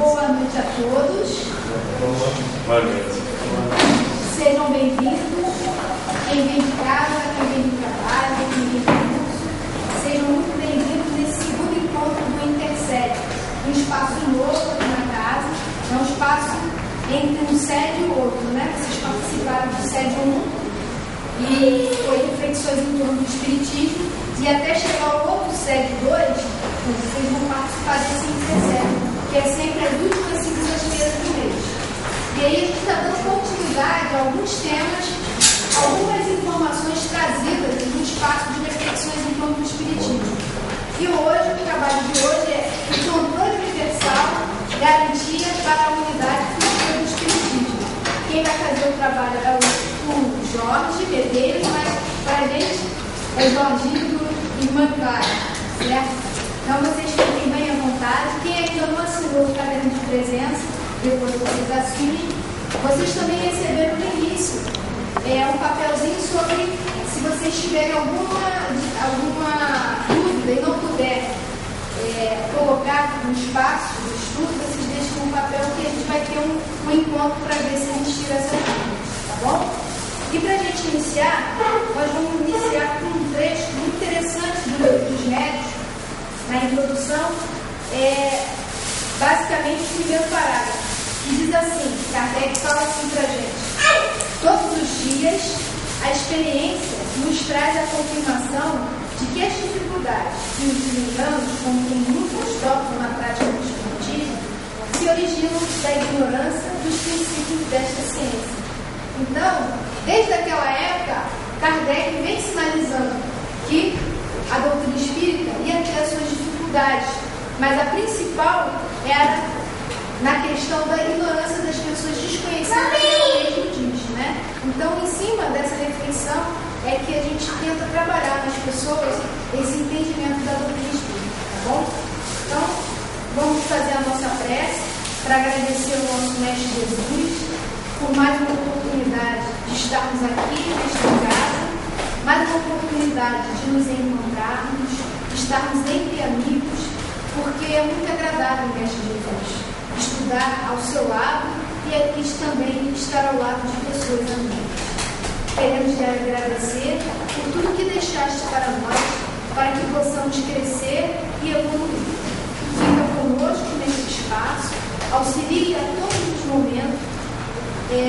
Boa noite a todos. Boa noite. Sejam bem-vindos. Quem vem de casa, quem vem de trabalho, quem vem de curso. Sejam muito bem-vindos nesse segundo encontro do Intercede. Um espaço novo aqui na casa. É um espaço entre um sede e o outro, né? Vocês participaram do sede 1 e foi reflexões em torno do Espiritismo. E até chegar ao outro sede 2, vocês vão participar desse Intercede, que é sempre as últimas segundas-feiras do mês. E aí a gente está dando continuidade a alguns temas, algumas informações trazidas no espaço de reflexões em torno do Espiritismo. E hoje, o trabalho de hoje é o controle universal, garantia para a unidade futura do Espiritismo. Quem vai fazer o trabalho é o Jorge Medeiros, mas para a gente é Jorginho e Irmã Clara, certo? Então vocês fiquem bem à vontade. Quem ainda não assinou o caderno de presença, depois vocês assinem. Vocês também receberam no início um papelzinho sobre, se vocês tiverem alguma dúvida e não puder colocar no espaço do estudo, vocês deixam um papel que a gente vai ter um encontro para ver se a gente tira essa dúvida, tá bom? E para a gente iniciar, nós vamos iniciar com um trecho muito interessante do Livro dos Médiuns. Na introdução, basicamente o primeiro parágrafo, que diz assim, Kardec fala assim para a gente: todos os dias a experiência nos traz a confirmação de que as dificuldades e os desenganos com que muitos topam na prática do Espiritismo se originam da ignorância dos princípios desta ciência. Então, desde aquela época, Kardec vem sinalizando que a doutrina espírita ia ter as suas dificuldades, mas a principal era na questão da ignorância das pessoas desconhecidas que realmente diz, né? Então, em cima dessa reflexão é que a gente tenta trabalhar nas pessoas esse entendimento da doutrina espírita, tá bom? Então, vamos fazer a nossa prece para agradecer ao nosso Mestre Jesus por mais uma oportunidade de estarmos aqui nesta casa, mais uma oportunidade de nos encontrarmos, de estarmos entre amigos, porque é muito agradável, Mestre Jesus, estudar ao seu lado e aqui também estar ao lado de pessoas amigas. Queremos lhe agradecer por tudo que deixaste para nós, para que possamos crescer e evoluir. Fica conosco nesse espaço, auxilie a todos os momentos,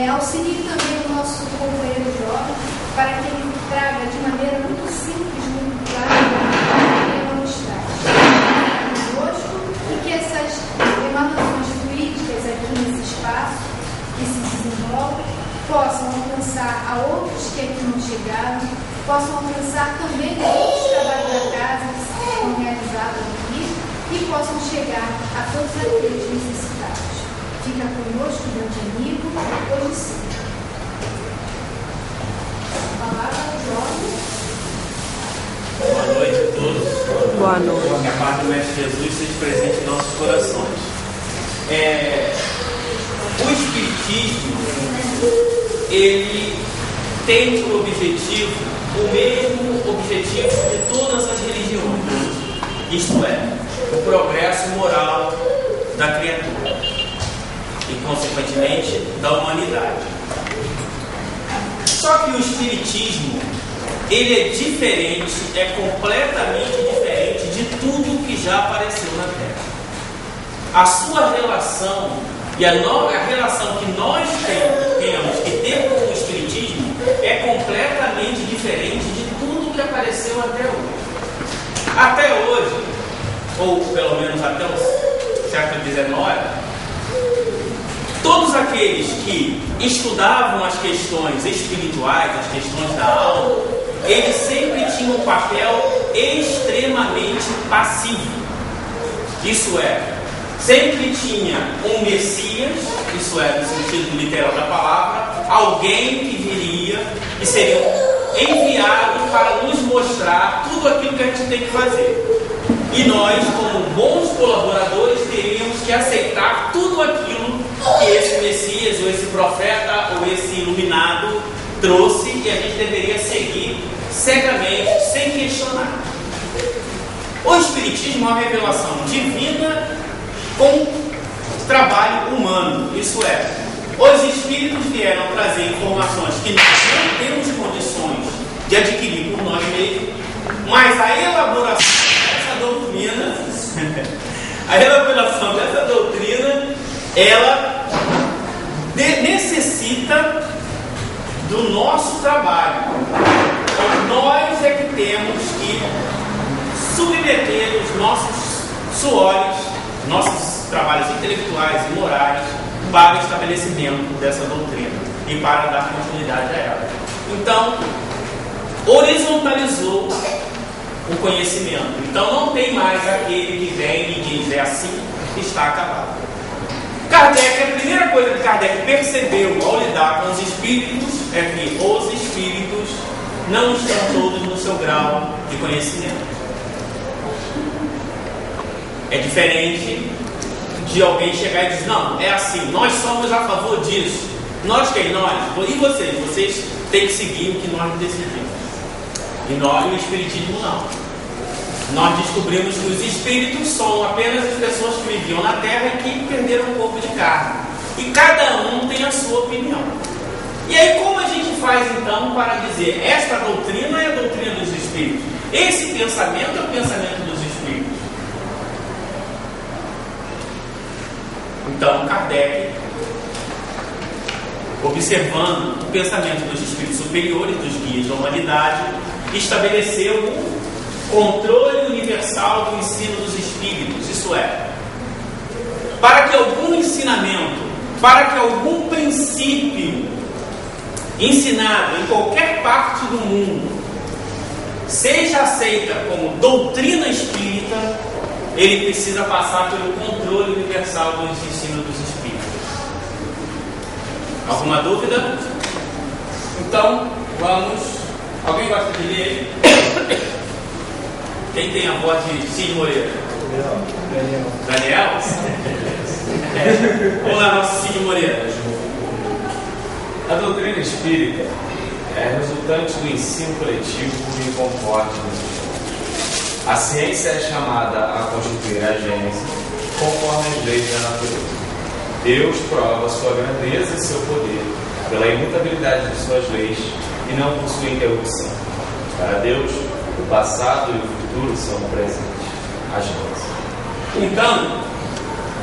auxilie também o nosso companheiro Jorge, para que ele traga de maneira muito simples, muito clara, o que ele nos traz. Conosco, e que essas emanações fluídicas aqui nesse espaço, que se desenvolvem, possam alcançar a outros que aqui não chegaram, possam alcançar também outros trabalhos da casa que são realizados aqui e possam chegar a todos aqueles necessitados. Fica conosco, grande amigo, hoje sim. A palavra do Jorge. Boa noite a todos. Boa noite. Que a paz do Mestre Jesus seja presente em nossos corações. O Espiritismo, ele tem como objetivo o mesmo objetivo de todas as religiões, isto é, o progresso moral da criatura e, consequentemente, da humanidade. Só que o Espiritismo, ele é diferente, é completamente diferente de tudo que já apareceu na Terra. A sua relação e a relação que nós tenhamos que ter com o Espiritismo é completamente diferente de tudo que apareceu até hoje. Até hoje, ou pelo menos até o século XIX, todos aqueles que estudavam as questões espirituais, as questões da alma, eles sempre tinham um papel extremamente passivo. Isso é, sempre tinha um Messias, isso é, no sentido literal da palavra, alguém que viria e seria enviado para nos mostrar tudo aquilo que a gente tem que fazer. E nós, como bons colaboradores, teríamos que aceitar tudo aquilo que esse Messias, ou esse profeta, ou esse iluminado trouxe, e a gente deveria seguir cegamente, sem questionar. O Espiritismo é uma revelação divina com trabalho humano. Isso é, os espíritos vieram trazer informações que nós não temos condições de adquirir por nós mesmos, mas a elaboração dessa doutrina, ela necessita do nosso trabalho. Então, nós é que temos que submeter os nossos suores, nossos trabalhos intelectuais e morais para o estabelecimento dessa doutrina e para dar continuidade a ela. Então, horizontalizou o conhecimento. Então, não tem mais aquele que vem e diz, é assim, está acabado. Kardec, a primeira coisa que Kardec percebeu ao lidar com os espíritos é que os espíritos não estão todos no seu grau de conhecimento. É diferente de alguém chegar e dizer, não, é assim, nós somos a favor disso. Nós quem? Nós. E vocês? Vocês têm que seguir o que nós decidimos. E nós, o Espiritismo, não. Nós descobrimos que os espíritos são apenas as pessoas que viviam na Terra e que perderam um pouco de carne. E cada um tem a sua opinião. E aí, como a gente faz então para dizer esta doutrina é a doutrina dos espíritos? Esse pensamento é o pensamento dos espíritos. Então, Kardec, observando o pensamento dos espíritos superiores, dos guias da humanidade, estabeleceu o controle universal do ensino dos espíritos. Isso é, para que algum ensinamento, para que algum princípio ensinado em qualquer parte do mundo seja aceita como doutrina espírita, ele precisa passar pelo controle universal dos ensinos dos espíritos. Alguma dúvida? Então, vamos. Alguém gosta de ler? Quem tem a voz de Cid Moreira? Daniel? Vamos lá, nosso Cid Moreira. A doutrina espírita é resultante do ensino coletivo e concorde. A ciência é chamada a constituir a gênese conforme as leis da natureza. Deus prova sua grandeza e seu poder pela imutabilidade de suas leis e não por sua interrupção. Para Deus, o passado e o futuro são presentes. A gênese. Então,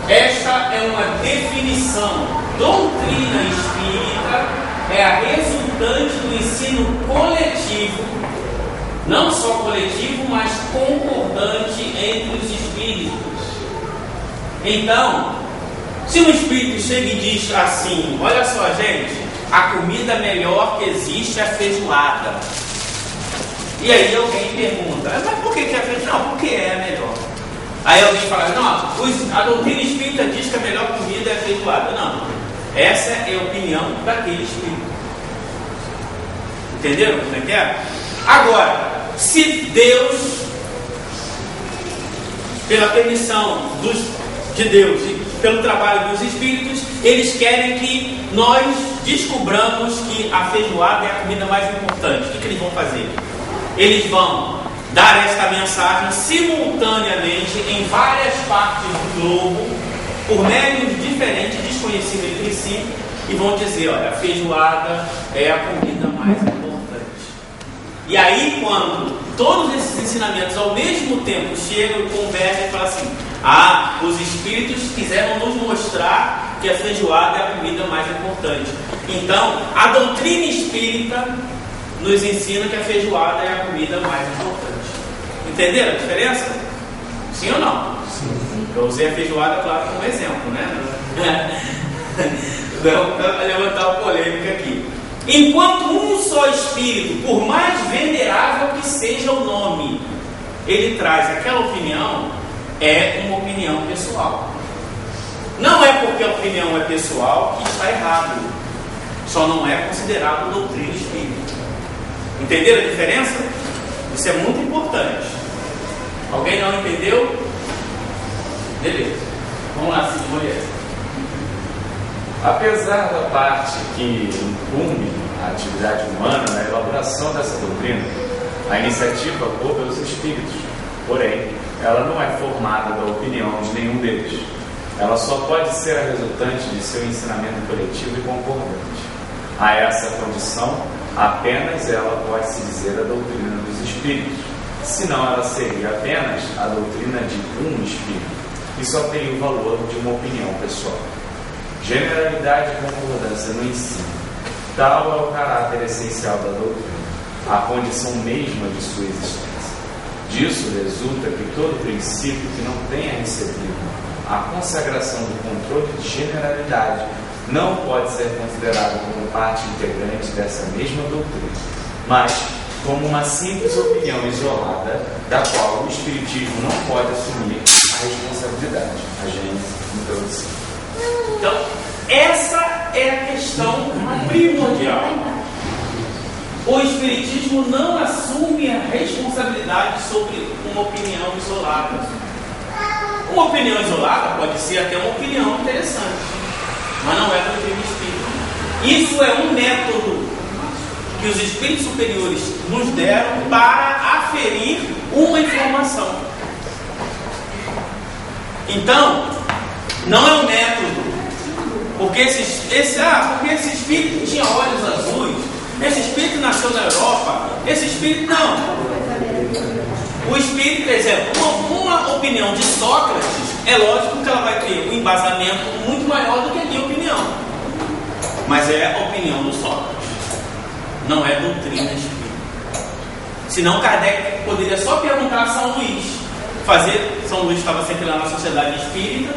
esta é uma definição. Doutrina espírita é a resultante do ensino coletivo, não só coletivo, mas concordante entre os espíritos. Então, se um espírito chega e diz assim, olha só, gente, a comida melhor que existe é a feijoada. E aí alguém pergunta, mas por que é a feijoada? Não, porque é a melhor. Aí alguém fala, não, a doutrina espírita diz que a melhor comida é a feijoada. Não, essa é a opinião daquele espírito. Entenderam como é que é? Agora, se Deus, pela permissão de Deus e pelo trabalho dos espíritos, eles querem que nós descobramos que a feijoada é a comida mais importante. O que eles vão fazer? Eles vão dar esta mensagem simultaneamente em várias partes do globo, por meios diferentes, desconhecidos entre si, e vão dizer, olha, a feijoada é a comida mais importante. E aí, quando todos esses ensinamentos ao mesmo tempo chegam e conversam e falam assim, os espíritos quiseram nos mostrar que a feijoada é a comida mais importante. Então, a doutrina espírita nos ensina que a feijoada é a comida mais importante. Entenderam a diferença? Sim ou não? Sim. Eu usei a feijoada, claro, como exemplo, né? Não levantar uma polêmica aqui. Enquanto um só espírito, por mais venerável que seja o nome, ele traz aquela opinião, é uma opinião pessoal. Não é porque a opinião é pessoal que está errado. Só não é considerado doutrina espírita. Entenderam a diferença? Isso é muito importante. Alguém não entendeu? Beleza. Vamos lá, Cid Moreira. Apesar da parte que incumbe a atividade humana na elaboração dessa doutrina, a iniciativa ocorre pelos espíritos. Porém, ela não é formada da opinião de nenhum deles. ela só pode ser a resultante de seu ensinamento coletivo e concordante. A essa condição, apenas ela pode se dizer a doutrina dos espíritos, senão ela seria apenas a doutrina de um espírito, e só teria o valor de uma opinião pessoal. Generalidade e concordância no ensino. Tal é o caráter essencial da doutrina, a condição mesma de sua existência. Disso resulta que todo princípio que não tenha recebido a consagração do controle de generalidade não pode ser considerado como parte integrante dessa mesma doutrina, mas como uma simples opinião isolada, da qual o Espiritismo não pode assumir a responsabilidade. A Gênesis, introdução. Então, essa é a questão primordial. O Espiritismo não assume a responsabilidade sobre uma opinião isolada. Uma opinião isolada pode ser até uma opinião interessante, mas não é doutrina espírita. Isso é um método que os espíritos superiores nos deram para aferir uma informação. Então, não é um método, porque esse espírito tinha olhos azuis, esse espírito nasceu na Europa, esse espírito não. O espírito, por exemplo, uma opinião de Sócrates, é lógico que ela vai ter um embasamento muito maior do que a minha opinião, mas é a opinião do Sócrates, não é doutrina espírita. Senão Kardec poderia só perguntar a São Luís, São Luís estava sempre lá na Sociedade Espírita,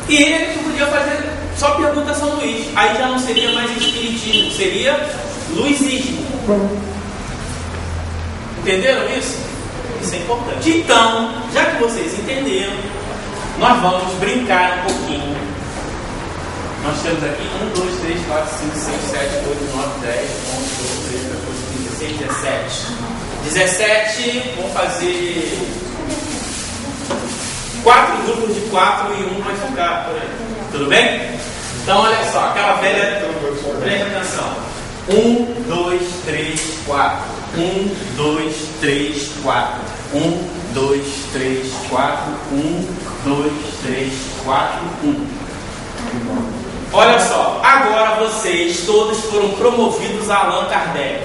e ele podia fazer só pergunta a São Luís, aí já não seria mais espiritismo, seria luizismo. Entenderam isso? Isso é importante. Então, já que vocês entenderam, nós vamos brincar um pouquinho. Nós temos aqui 1, 2, 3, 4, 5, 6, 7, 8, 9, 10, 11, 12, 13, 14, 15, 16, 17. 17, vamos fazer 4 grupos de 4 e um vai ficar por aí. Tudo bem? Então, olha só, aquela velha. Presta atenção. 1, 2, 3, 4. 1, 2, 3, 4. 1, 2, 3, 4. 1, 2, 3, 4, 1. Olha só, agora vocês todos foram promovidos a Allan Kardec.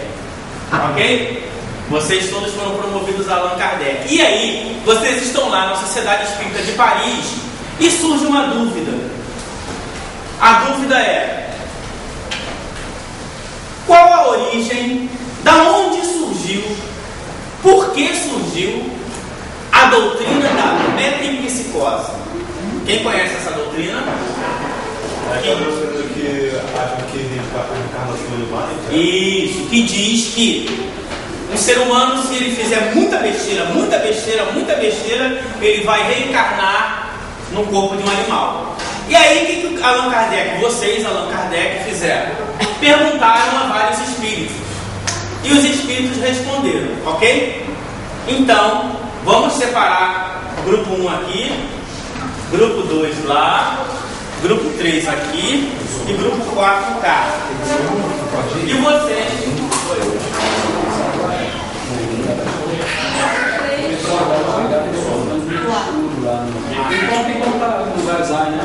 Ok? Vocês todos foram promovidos a Allan Kardec. E aí, vocês estão lá na Sociedade Espírita de Paris e surge uma dúvida. A dúvida é: qual a origem, da onde surgiu, por que surgiu a doutrina da metempsicose? Quem conhece essa doutrina? Que acham que reencarnação humana. Isso, que diz que um ser humano, se ele fizer muita besteira, ele vai reencarnar no corpo de um animal. E aí, o que Allan Kardec, vocês, Allan Kardec, fizeram? Perguntaram a vários espíritos. E os espíritos responderam, ok? Então, vamos separar grupo 1 aqui, grupo 2 lá, grupo 3 aqui e grupo 4 cá. E vocês? Então tem como estar no lugar, né?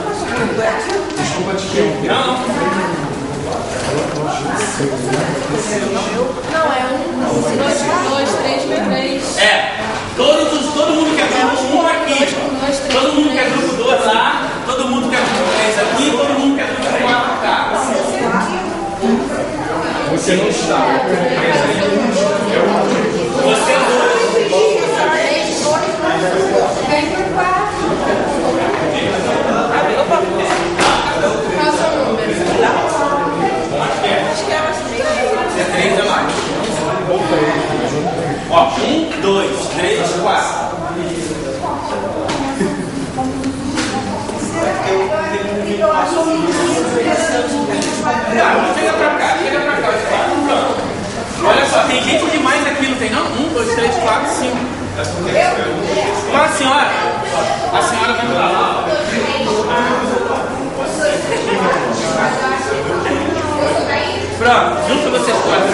Desculpa te interromper. Não. Não, é 1, 2, 3, 3. É, todo mundo quer grupo 1 aqui, todo mundo quer grupo 2 lá, todo mundo quer grupo 3 aqui, todo mundo quer grupo 4 cá. Você não está. Você dois. Vem por 4. Qual é o seu número? É 3 a mais. Ó, 1, 2, 3, 4. Chega pra cá. Pronto. Olha só, tem gente demais aqui, não tem não? 1, 2, 3, 4, 5. Qual a senhora? A senhora vai pra lá. Pronto, junto vocês quatro.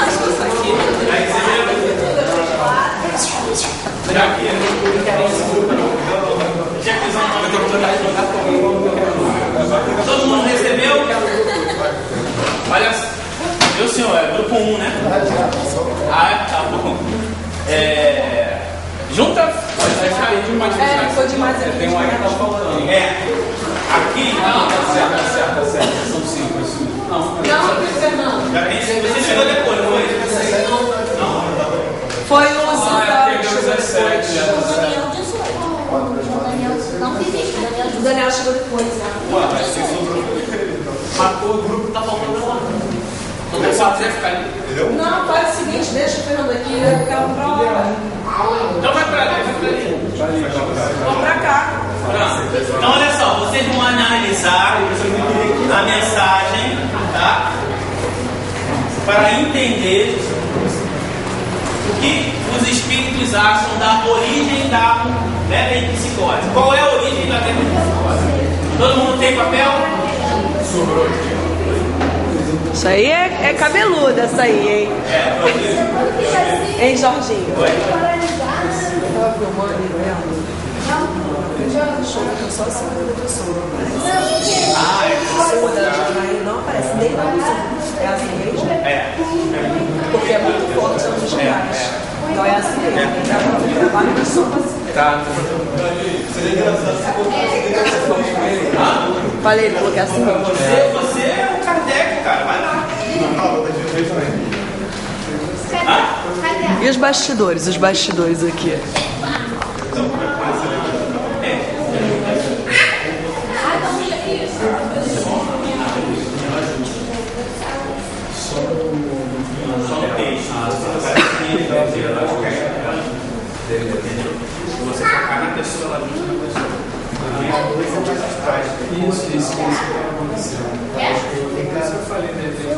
Acho que isso aqui. comum, né? Ah, tá bom. Junta. Foi demais aqui. Tem um aí que tá faltando. Aqui. Tá certo. São 5. Não, Fernando. Você chegou depois, não foi? Foi o perdeu 17. O Daniel chegou depois. Marcou o grupo, tá faltando lá. Não vai ficar ali. Não, faz o seguinte, deixa o Fernando aqui, vai ficar um pra lá. Então vai pra ali, Vamos pra cá. Então olha só, vocês vão analisar a mensagem, tá? Para entender o que os espíritos acham da origem da metempsicose. Qual é a origem da metempsicose? Todo mundo tem papel? Sobrou. Isso aí é cabeluda, essa aí, hein? Hein, Jorginho? Oi? Tava filmando e vendo. Show que eu só assim quando eu sou. Não aparece nem na luz. É assim mesmo? Porque é muito forte nos lugares. Então é assim mesmo. Trabalho de som assim. Tá. Seria engraçado se fosse Falei, ele falou que é assim mesmo. Você é o Kardec, cara. Vai lá. E os bastidores aqui? Você focar na pessoa, ela vem na pessoa. Isso que aconteceu. Por isso eu falei, de repente.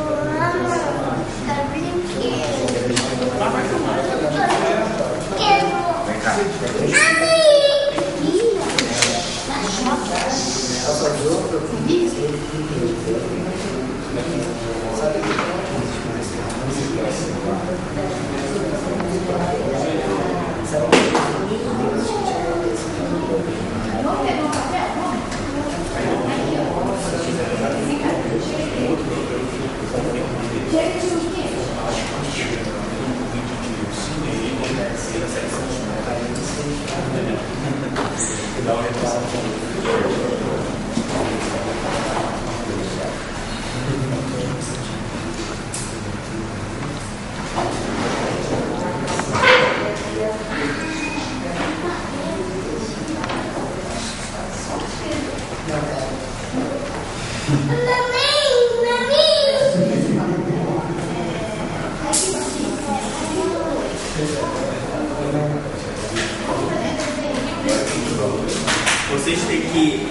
Vocês têm que.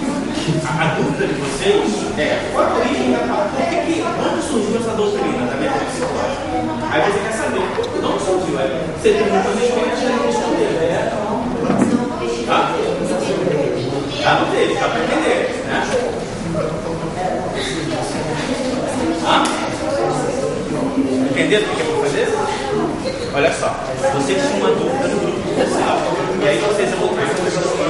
A dúvida de vocês é qual a origem da palavra? Onde surgiu essa doutrina da metempsicose? Aí você quer saber, de onde surgiu? Aí você tem muitas experiências de responder. Tá? Tá no texto, dá para entender, né? Entenderam o que eu vou fazer? Olha só, vocês tinham uma dúvida no grupo social. E aí vocês vão conversar com vocês para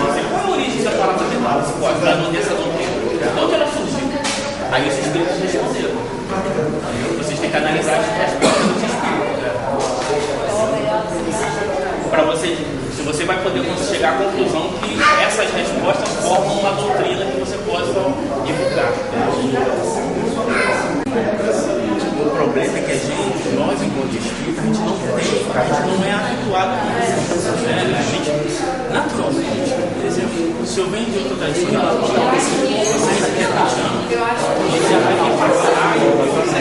dizer qual é a origem da palavra metempsicose, dessa doutrina. De onde ela surgiu? Aí os espíritos responderam. Vocês têm que analisar as respostas dos espíritos. Para você, se você vai poder chegar à conclusão que essas respostas formam uma doutrina que você possa divulgar. O problema é que nós enquanto espírita, a gente não é habituado a isso. A gente, naturalmente, por exemplo, se eu venho de outra tradição, vocês aqui há 20 anos, a gente já vai ter passado e você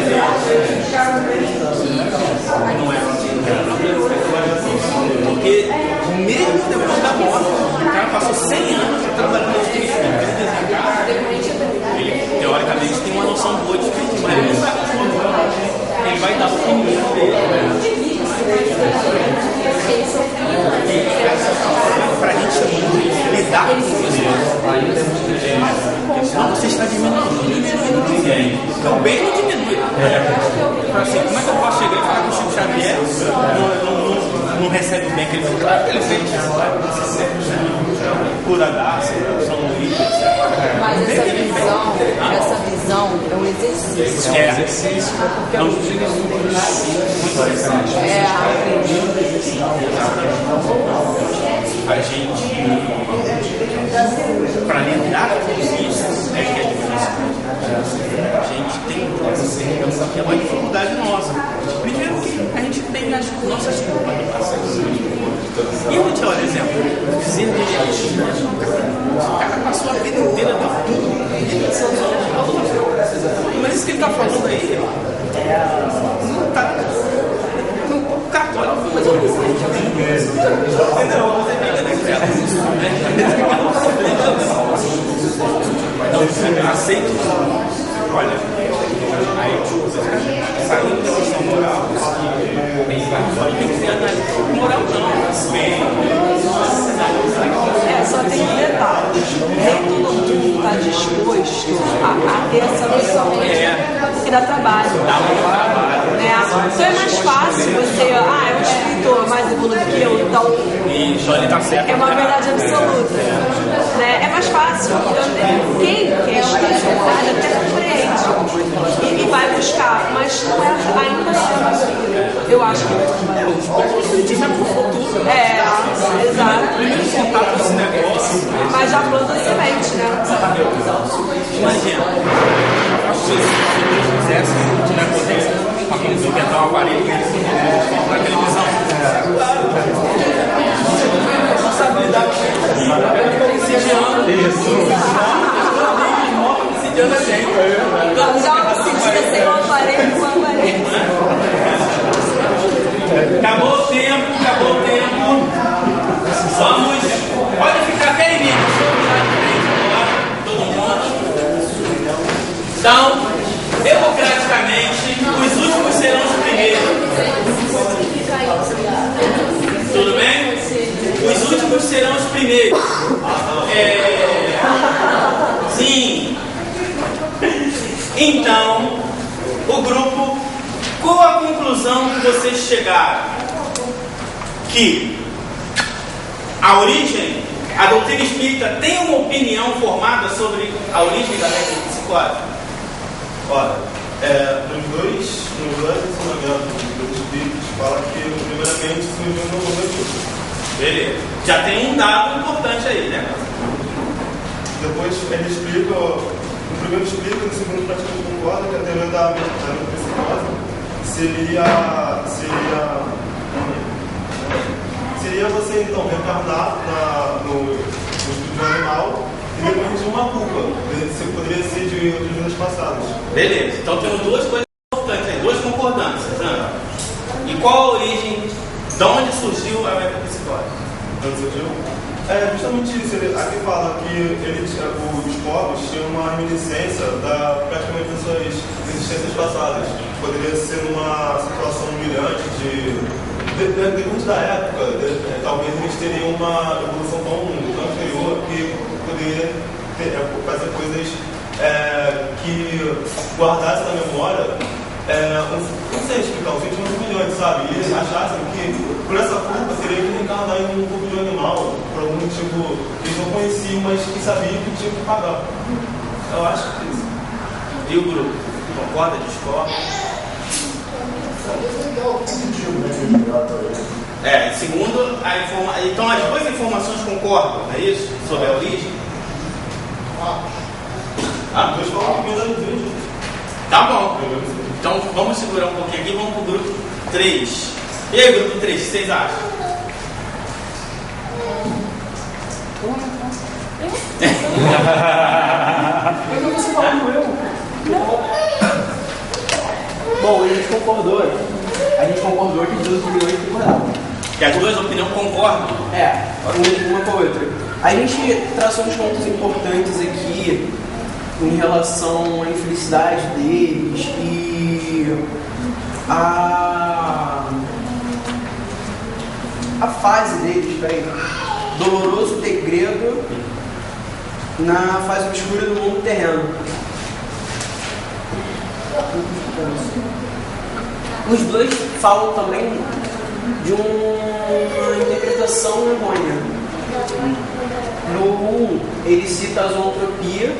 não é assim. Porque mesmo depois da morte, o cara passou 100 anos trabalhando no espírito, ele desencarna, ele teoricamente tem uma noção boa de espírito, mas ele não sabe como ele vai dar a opinião dele. Para a gente lidar com isso, senão você está diminuindo ninguém. Então, bem não diminui. Assim, como é que eu posso chegar e falar que o Chico Xavier não recebe o bem que ele falou? Claro que ele fez. Cura Darcy, São Luís, etc. Mas essa visão é um exercício. É exercício. Porque não a gente, para lidar com isso, é que é difícil. A gente tem uma dificuldade nossa. Primeiro que a gente tem as nossas culpas do passado. E eu vou te dar um exemplo. Dizendo de Jesus, o cara passou a vida inteira deu tudo. Mas isso que ele está falando aí, não está no católico, mas eu não sei. Entendeu? Você fica, né? Aceito. Olha, aí saindo da questão moral, tem que ser análise. Moral não, só tem um detalhe. Nem todo mundo está disposto a ter essa visão. Porque dá trabalho. Então é mais fácil você, é um escritor mais evoluído que eu, então ele tá certo, é uma verdade absoluta. Né? É mais fácil. Quem quer estudar até compreende e vai buscar, mas não é ainda assim. Eu acho que exato. Primeiro contato com esse negócio. Mas já planta semente, né? Imagina, se Deus quisesse, poder inventar um aparelho na televisão. Responsabilidade obsidiando a gente. Já obsidia sem o aparelho com o aparelho. Acabou o tempo. Vamos. Pode ficar até em mim. Todo mundo. Então, democraticamente, os últimos serão os primeiros. Tudo bem? Os últimos serão os primeiros. Sim. Então, o grupo, qual a conclusão que vocês chegaram? Que a origem, a doutrina espírita tem uma opinião formada sobre a origem da metempsicose? Olha, nos dois ensinamentos dos espíritos fala que primeiramente surgiu um novo motivo. Beleza. Já tem um dado importante aí, né? Depois ele explica, no primeiro explica, no segundo praticamente concorda que a teoria da metempsicose seria você então reencarnar no espírito animal e depois de uma culpa. Você poderia ser de outras vidas passadas. Beleza. Então temos duas coisas importantes aí, duas concordâncias. Né? E qual a origem? De onde surgiu a metempsicose? Onde surgiu? Justamente isso. Aqui fala que os povos tinham uma reminiscência praticamente das suas existências passadas. Poderia ser numa situação humilhante depende da época, talvez eles teriam uma evolução tão anterior que poderia fazer coisas que guardassem na memória, não sei explicar, um sentimento humilhante, sabe? E eles achassem que por essa culpa teria que reencarnar em um corpo de animal, por algum motivo que eles não conheciam, mas que sabiam que tinham que pagar. Eu acho que é isso. E o grupo? Concorda, discorda? Segundo a informação. Então as duas informações concordam, não é isso? Sobre a origem? Dois falam que vem da origem. Tá bom. Então vamos segurar um pouquinho aqui e vamos pro grupo 3. E aí, grupo 3, o que vocês acham? Mas não você falando eu. Bom, a gente concordou que as duas opiniões concordavam. Que as duas opiniões concordam? Uma com a outra. A gente traçou uns pontos importantes aqui em relação à infelicidade deles e a fase deles, doloroso degredo na fase obscura do mundo terreno. Os dois falam também de uma interpretação errônea. No 1, ele cita a zoantropia,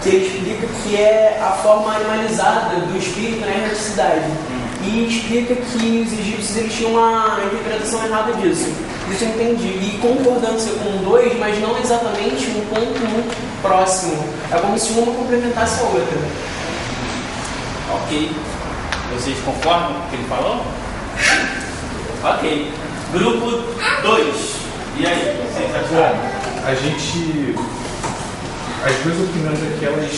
que ele explica que é a forma animalizada do espírito na erraticidade. E explica que os egípcios eles tinham uma interpretação errada disso. Isso eu entendi. E concordância com o 2, mas não exatamente um ponto muito próximo. É como se uma complementasse a outra. Ok. Vocês concordam com o que ele falou? Ok. Grupo 2. E aí, vocês acharam? A gente... As duas opiniões aqui, elas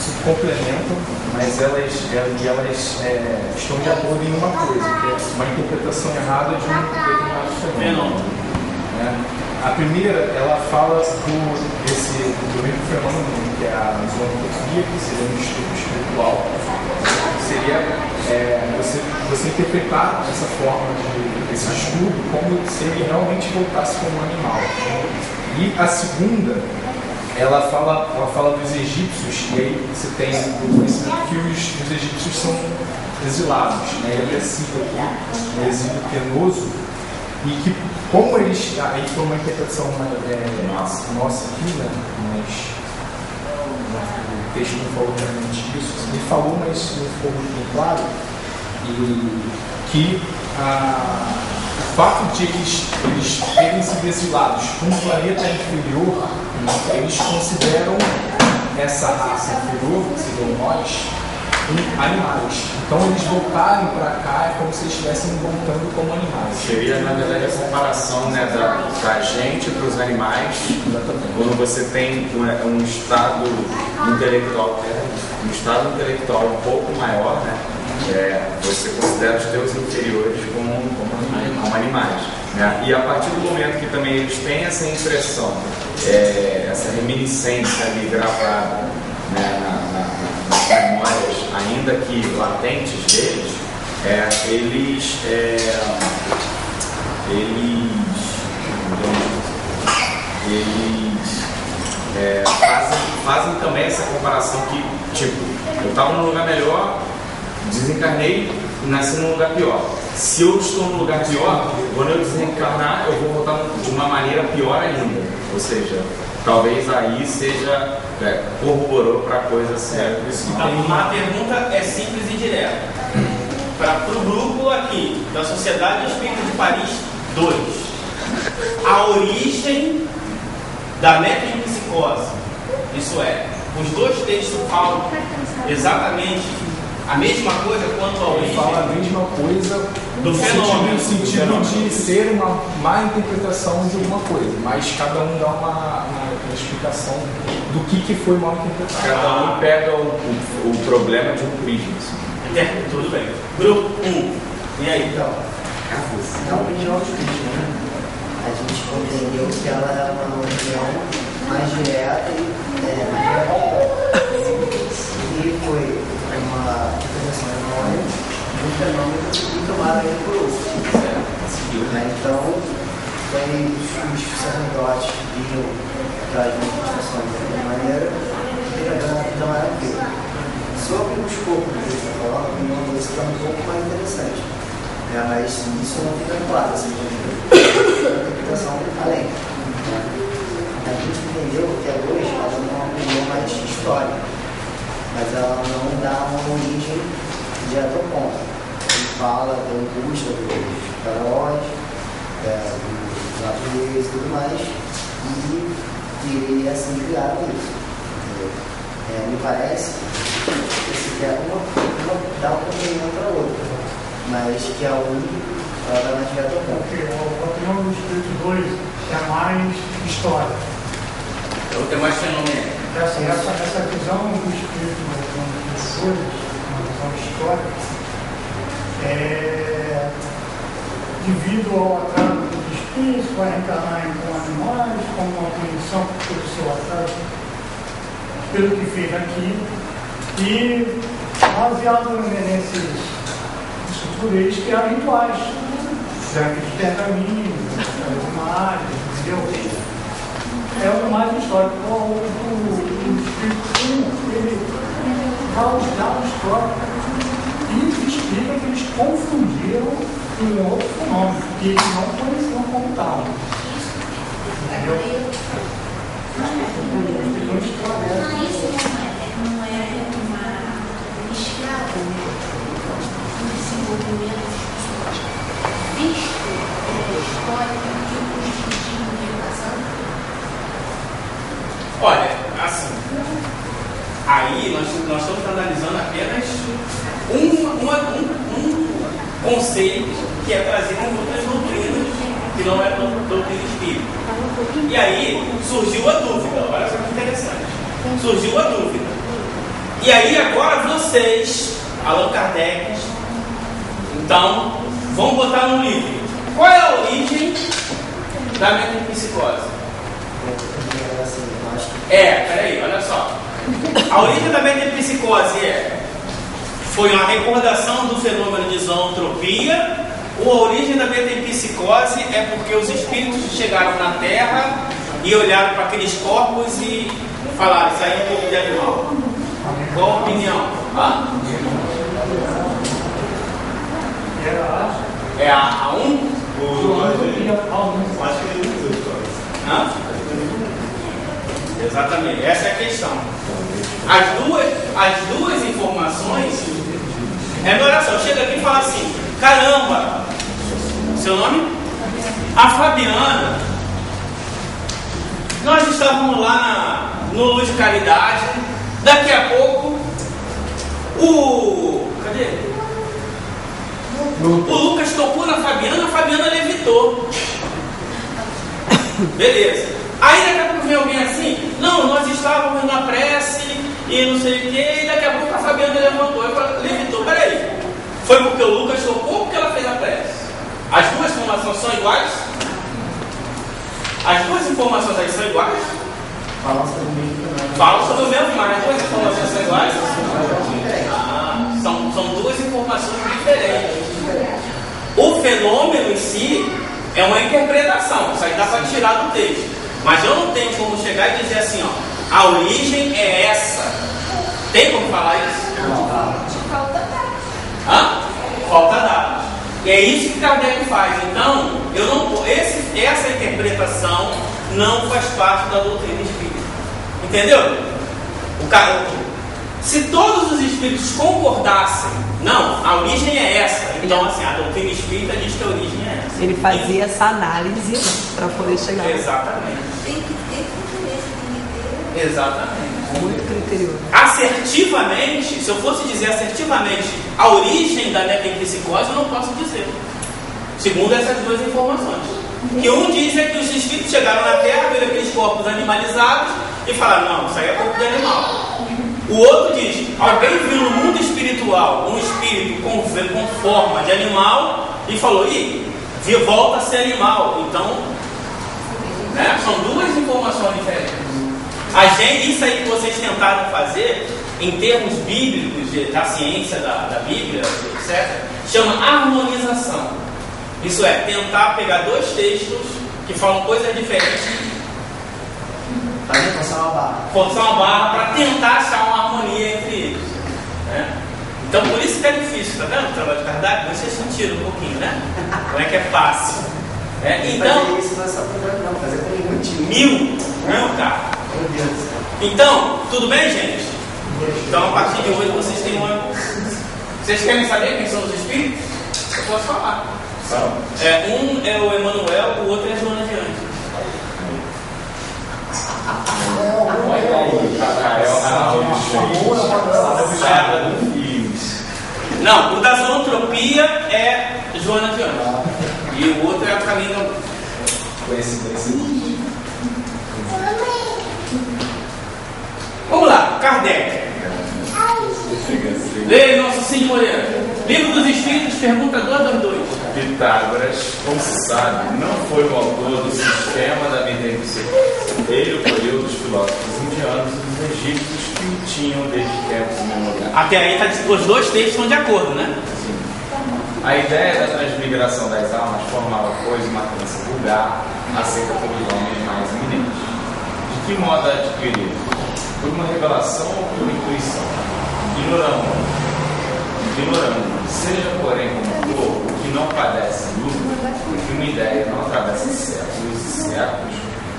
se complementam, mas elas estão de acordo em uma coisa, que é uma interpretação errada de um determinado fenômeno. A primeira, ela fala do mesmo fenômeno, que é a zoantropia, que seria um estudo espiritual. Seria você interpretar essa forma esse estudo como se ele realmente voltasse como um animal. E a segunda, ela fala dos egípcios, e aí você tem o conhecimento que os egípcios são exilados, né? Ele é cita aqui, um exílio penoso, e que como eles, aí foi uma interpretação nossa aqui, né? Mas o texto não falou realmente isso, ele falou, mas não ficou muito bem claro, e que o fato de eles terem sido exilados para um planeta inferior, eles consideram essa raça inferior, que seriam nós, animais. Então eles voltarem para cá é como se eles estivessem voltando como animais. Seria, na verdade, a comparação, né, da gente para os animais. Exatamente. Quando você tem um estado intelectual um pouco maior, né, você considera os teus inferiores como animais. Né? E a partir do momento que também eles têm essa impressão, essa reminiscência ali gravada, né, nas memórias, ainda que latentes deles, eles fazem também essa comparação que, tipo, eu estava num lugar melhor, desencarnei e nasci num lugar pior. Se eu estou num lugar pior, quando eu desencarnar, eu vou voltar de uma maneira pior ainda. Ou seja, talvez aí seja, corroborou para a coisa certa. Então, a pergunta é simples e direta. Para o grupo aqui, da Sociedade Espírita de Paris 2, a origem da metempsicose, isso é, os dois textos falam exatamente a mesma coisa quanto a origem? Fala a mesma coisa do fenômeno. No sentido de ser uma má interpretação de alguma coisa, mas cada um dá uma explicação do que foi mal interpretado. Cada um pega o problema de um prisma. Tudo bem. Grupo 1. E aí? Então, na opinião de Krishna, né? A gente compreendeu que ela é uma opinião mais direta e e foi uma interpretação errônea de um fenômeno e tomada ele por outro. Então, os sacerdotes viram aquelas manifestações de alguma maneira e não era aquilo. Sobre os corpos que você está falando, a opinião dele está um pouco mais interessante. Mas isso não fica claro, assim, a interpretação além. A gente entendeu que a luz ela é uma opinião mais histórica, mas ela não dá uma origem direta ao ponto. Ele fala da angústia dos faraós, dos natureza e tudo mais, e assim criaram isso. Me parece que uma dá um complemento para a outra, mas que a ela vai mais direto ao ponto. A opinião do Espírito 2 é mais história. A outra é mais fenomenal. Essa visão do Espírito uma visão histórica, devido ao atraso dos espíritos, vai reencarnar com animais, com uma punição pelo seu atraso, pelo que fez aqui, e baseado nesses estruturas que eram rituais, já que de pergaminho, as imagens, entendeu? É o mais histórico. O Espírito, ele vai aos dados históricos e explica que eles confundiram um outro fenômeno, que eles não conheciam como tal. Isso não é uma escala, um desenvolvimento visto histórico de educação? Olha, assim, aí nós estamos analisando apenas um conceito que é trazido em outras doutrinas, que não é doutrina espírita. E aí surgiu a dúvida, olha só que interessante. Surgiu a dúvida. E aí agora vocês, Allan Kardec, então, vamos botar no livro. Qual é a origem da metempsicose? Peraí, olha só. A origem da metempsicose foi uma recordação do fenômeno de zoantropia, ou a origem da metempsicose é porque os espíritos chegaram na Terra e olharam para aqueles corpos e falaram, isso aí é um corpo de animal. Qual a opinião? É a 1? Acho que ele Hã? Exatamente, essa é a questão. As duas informações. Olha só, chega aqui e fala assim: caramba, seu nome? A Fabiana. Nós estávamos lá no Luz de Caridade. Daqui a pouco, cadê? O Lucas tocou na Fabiana, a Fabiana levitou. Beleza. Aí daqui a pouco vem alguém assim, não, nós estávamos na prece e não sei o que, e daqui a pouco a Fabiana levantou e levitou. Peraí, foi porque o Lucas tocou ou porque ela fez a prece? As duas informações são iguais? As duas informações aí são iguais? Falam sobre o mesmo, mas as duas informações são iguais? São duas informações diferentes. O fenômeno em si é uma interpretação, isso aí dá para tirar do texto. Mas eu não tenho como chegar e dizer assim, ó, a origem é essa. Tem como falar isso? Falta dados. Falta dados. E é isso que Kardec faz. Então, essa interpretação não faz parte da doutrina espírita. Entendeu? Se todos os espíritos concordassem, não, a origem é essa. Então, assim, a doutrina espírita diz que a origem é essa. Ele fazia essa análise para poder chegar lá. Exatamente. Tem que ter interesse. Exatamente. Muito criterioso. Assertivamente, se eu fosse dizer assertivamente a origem da metempsicose, eu não posso dizer. Segundo essas duas informações. Que um diz é que os espíritos chegaram na Terra, viram aqueles corpos animalizados e falaram, não, isso aí é corpo de animal. O outro diz, alguém viu no mundo espiritual um espírito com forma de animal e falou, volta a ser animal. Então, são duas informações diferentes. Isso aí que vocês tentaram fazer, em termos bíblicos, da ciência da Bíblia, etc., chama harmonização. Isso é, tentar pegar dois textos que falam coisas diferentes, forçar uma barra para tentar achar uma harmonia entre eles. Então, por isso que é difícil, tá vendo? O trabalho de Kardec, vocês sentiram um pouquinho, né? Como é que é fácil. Então, fazer isso não é só com fazer com mil, cara. Então, tudo bem, gente? Então, a partir de hoje, vocês têm uma... Vocês querem saber quem são os espíritos? Eu posso falar. Um é o Emanuel, o outro é a Joana de Anjos. Não, o da zoantropia é Joana de Anjos. E o outro é a Camila. Vamos lá, Kardec. Leia Nosso Senhor. Livro dos Espíritos, pergunta 222. Pitágoras, como se sabe, não foi o autor do sistema da metempsicose. Ele colheu dos filósofos indianos e dos egípcios que o tinham desde tempos imemoriais. Até aí os dois textos estão de acordo, né? Sim. A ideia da transmigração das almas formava, pois, uma crença vulgar aceita pelos homens mais eminentes. De que modo adquirir? Por uma revelação ou por intuição? Ignorando, seja porém como for, o que não padece dúvida, porque uma ideia não atravessa séculos e séculos,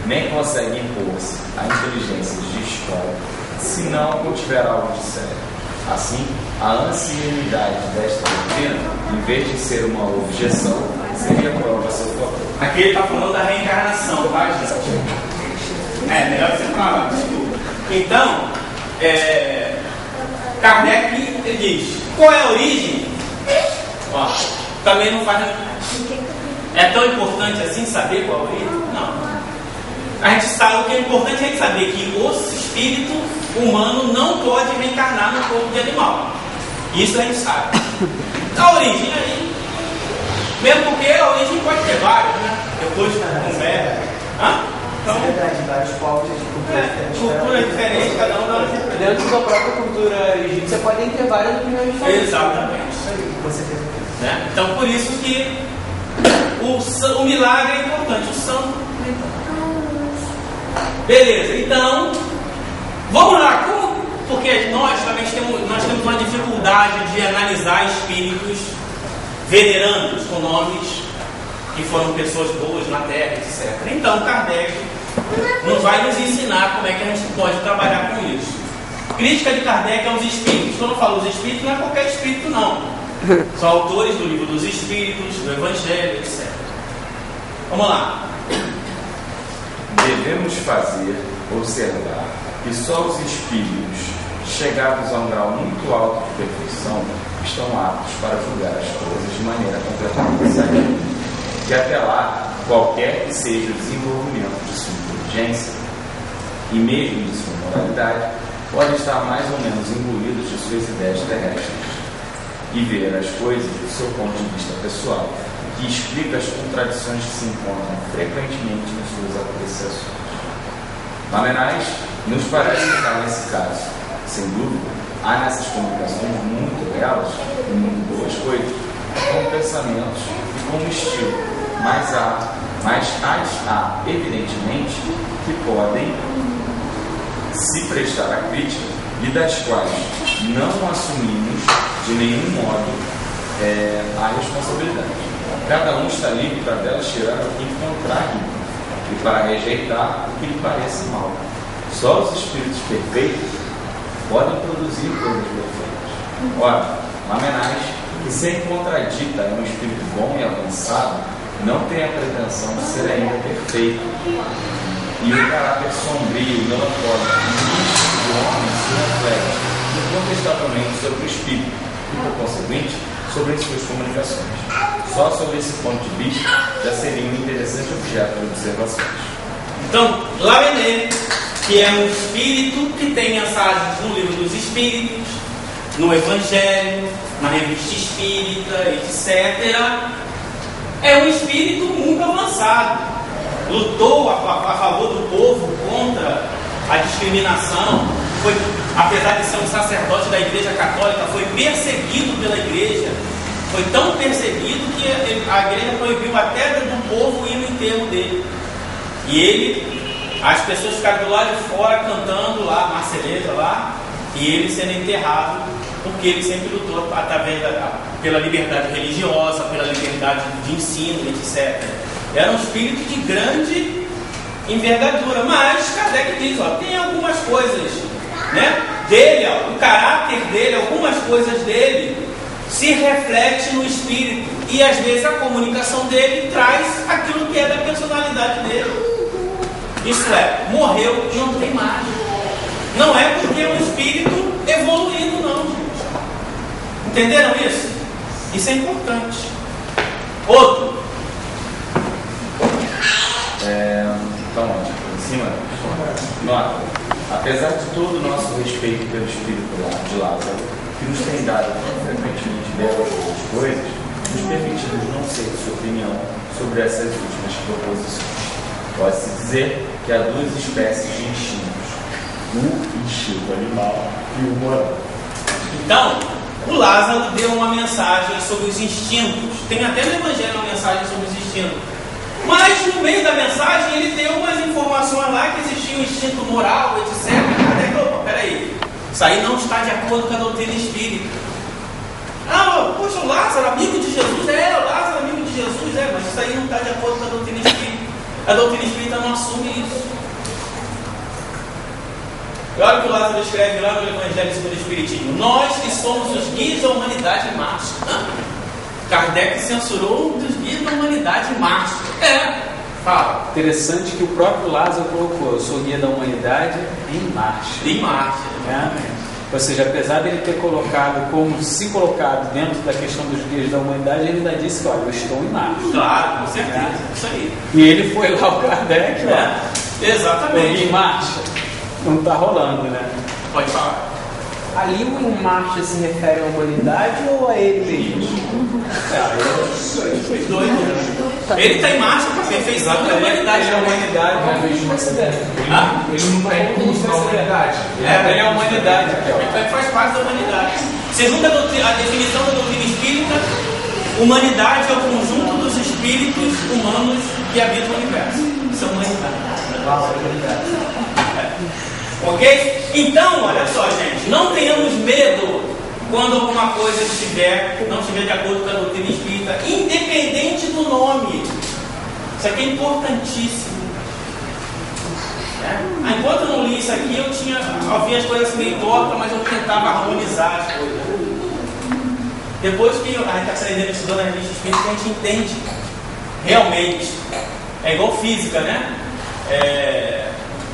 nem consegue impor-se a inteligências de escola, se não contiver algo de sério. Assim, a ancianidade desta doutrina, em vez de ser uma objeção, seria prova a seu favor. Aqui ele está falando da reencarnação, tá, gente? Melhor você falar, desculpa. Então, Kardec ele diz, qual é a origem? Ó, também não faz. É tão importante assim saber qual é a origem? Não. A gente sabe, o que é importante é a gente saber que o espírito humano não pode reencarnar no corpo de animal. Isso a gente sabe. A origem aí, mesmo porque a origem pode ter várias, né? Depois conversa. Então, é verdade, vários povos de cultura diferente, cada um dá. Dentro da própria cultura egípcia podem ter várias opiniões diferentes. Exatamente. Com certeza. Né? Então, por isso que o milagre é importante, o santo é importante. Beleza, então, vamos lá. Porque nós também temos uma dificuldade de analisar espíritos venerandos com nomes que foram pessoas boas na Terra, etc. Então, Kardec não vai nos ensinar como é que a gente pode trabalhar com isso. Crítica de Kardec aos espíritos. Quando eu falo os espíritos, não é qualquer espírito, não. São autores do Livro dos Espíritos, do Evangelho, etc. Vamos lá. Devemos observar que só os espíritos chegados a um grau muito alto de perfeição estão aptos para julgar as coisas de maneira completamente sadia. Que até lá, qualquer que seja o desenvolvimento de sua inteligência e mesmo de sua moralidade, pode estar mais ou menos imbuído de suas ideias terrestres e ver as coisas do seu ponto de vista pessoal, que explica as contradições que se encontram frequentemente nas suas apreciações. Mamenais nos parece que está nesse caso. Sem dúvida, há nessas comunicações muito belas e muito boas coisas, com pensamentos e com estilo, mas há, evidentemente, que podem se prestar à crítica e das quais não assumimos de nenhum modo a responsabilidade. Cada um está livre para delas tirar o que encontrar e para rejeitar o que lhe parece mal. Só os espíritos perfeitos podem produzir coisas perfeitas. Ora, Mamenais, que sem contradita é um espírito bom e avançado, não tem a pretensão de ser ainda perfeito. E o caráter sombrio e melancólico do homem se reflete incontestavelmente sobre o espírito e, por conseguinte, sobre as suas comunicações. Só sobre esse ponto de vista já seria um interessante objeto de observações. Então, Lamennais, que é um espírito que tem mensagens no Livro dos Espíritos, no Evangelho, na Revista Espírita, etc., é um espírito muito avançado. Lutou a favor do povo contra a discriminação. Apesar de ser um sacerdote da Igreja Católica, foi perseguido pela Igreja. Foi tão perseguido que a Igreja proibiu até do povo ir no enterro dele. E as pessoas ficaram do lado de fora cantando lá, Marselhesa lá, e ele sendo enterrado, porque ele sempre lutou pela liberdade religiosa, pela liberdade de ensino, etc. Era um espírito de grande envergadura, mas Kardec diz, tem algumas coisas, né, dele, o caráter dele, algumas coisas dele se reflete no espírito, e às vezes a comunicação dele traz aquilo que é da personalidade dele. Isso é, morreu e não tem mais. Não é porque é um espírito evoluindo, não, gente. Entenderam isso? Isso é importante. Outro. Então, em cima, nota, apesar de todo o nosso respeito pelo espírito de Lázaro, que nos tem dado frequentemente belas coisas, nos permitimos não ser de sua opinião sobre essas últimas proposições. Pode-se dizer que há duas espécies de instintos, o instinto animal e o moral. Então, o Lázaro deu uma mensagem sobre os instintos. Tem até no Evangelho uma mensagem sobre os instintos. Mas no meio da mensagem ele deu umas informações lá que existia um instinto moral, etc. Peraí, isso aí não está de acordo com a doutrina espírita. Poxa, o Lázaro, amigo de Jesus, o Lázaro, amigo de Jesus, mas isso aí não está de acordo com a doutrina espírita. A doutrina espírita não assume isso. E olha o que o Lázaro escreve lá no Evangelho segundo o Espiritismo: nós que somos os guias da humanidade em marcha. Kardec censurou um dos guias da humanidade em marcha. Fala. Interessante que o próprio Lázaro colocou: eu sou guia da humanidade em marcha. Em marcha. Ou seja, apesar dele ter se colocado dentro da questão dos guias da humanidade, ele ainda disse que, olha, eu estou em marcha. Claro, com certeza. Isso aí. E ele foi lá, o Kardec, exatamente. Em marcha. Não está rolando, né? Pode falar. Ali o em marcha se refere à humanidade ou a ele mesmo? Os dois. Ele está em marcha porque fez algo da humanidade. Ele é a humanidade, Ele não está incluso na humanidade. Ele é a humanidade. Ele faz parte da humanidade. Segundo a definição da doutrina espírita, humanidade é o conjunto dos espíritos humanos que habitam o universo. Isso é humanidade. Ok? Então, olha só, gente, não tenhamos medo quando alguma coisa não estiver de acordo com a doutrina espírita, independente do nome. Isso aqui é importantíssimo. Enquanto eu não li isso aqui, eu via as coisas meio tortas, mas eu tentava harmonizar as coisas. Depois que a gente está aprendendo, estudando a revista espírita, a gente entende realmente. É igual física, né?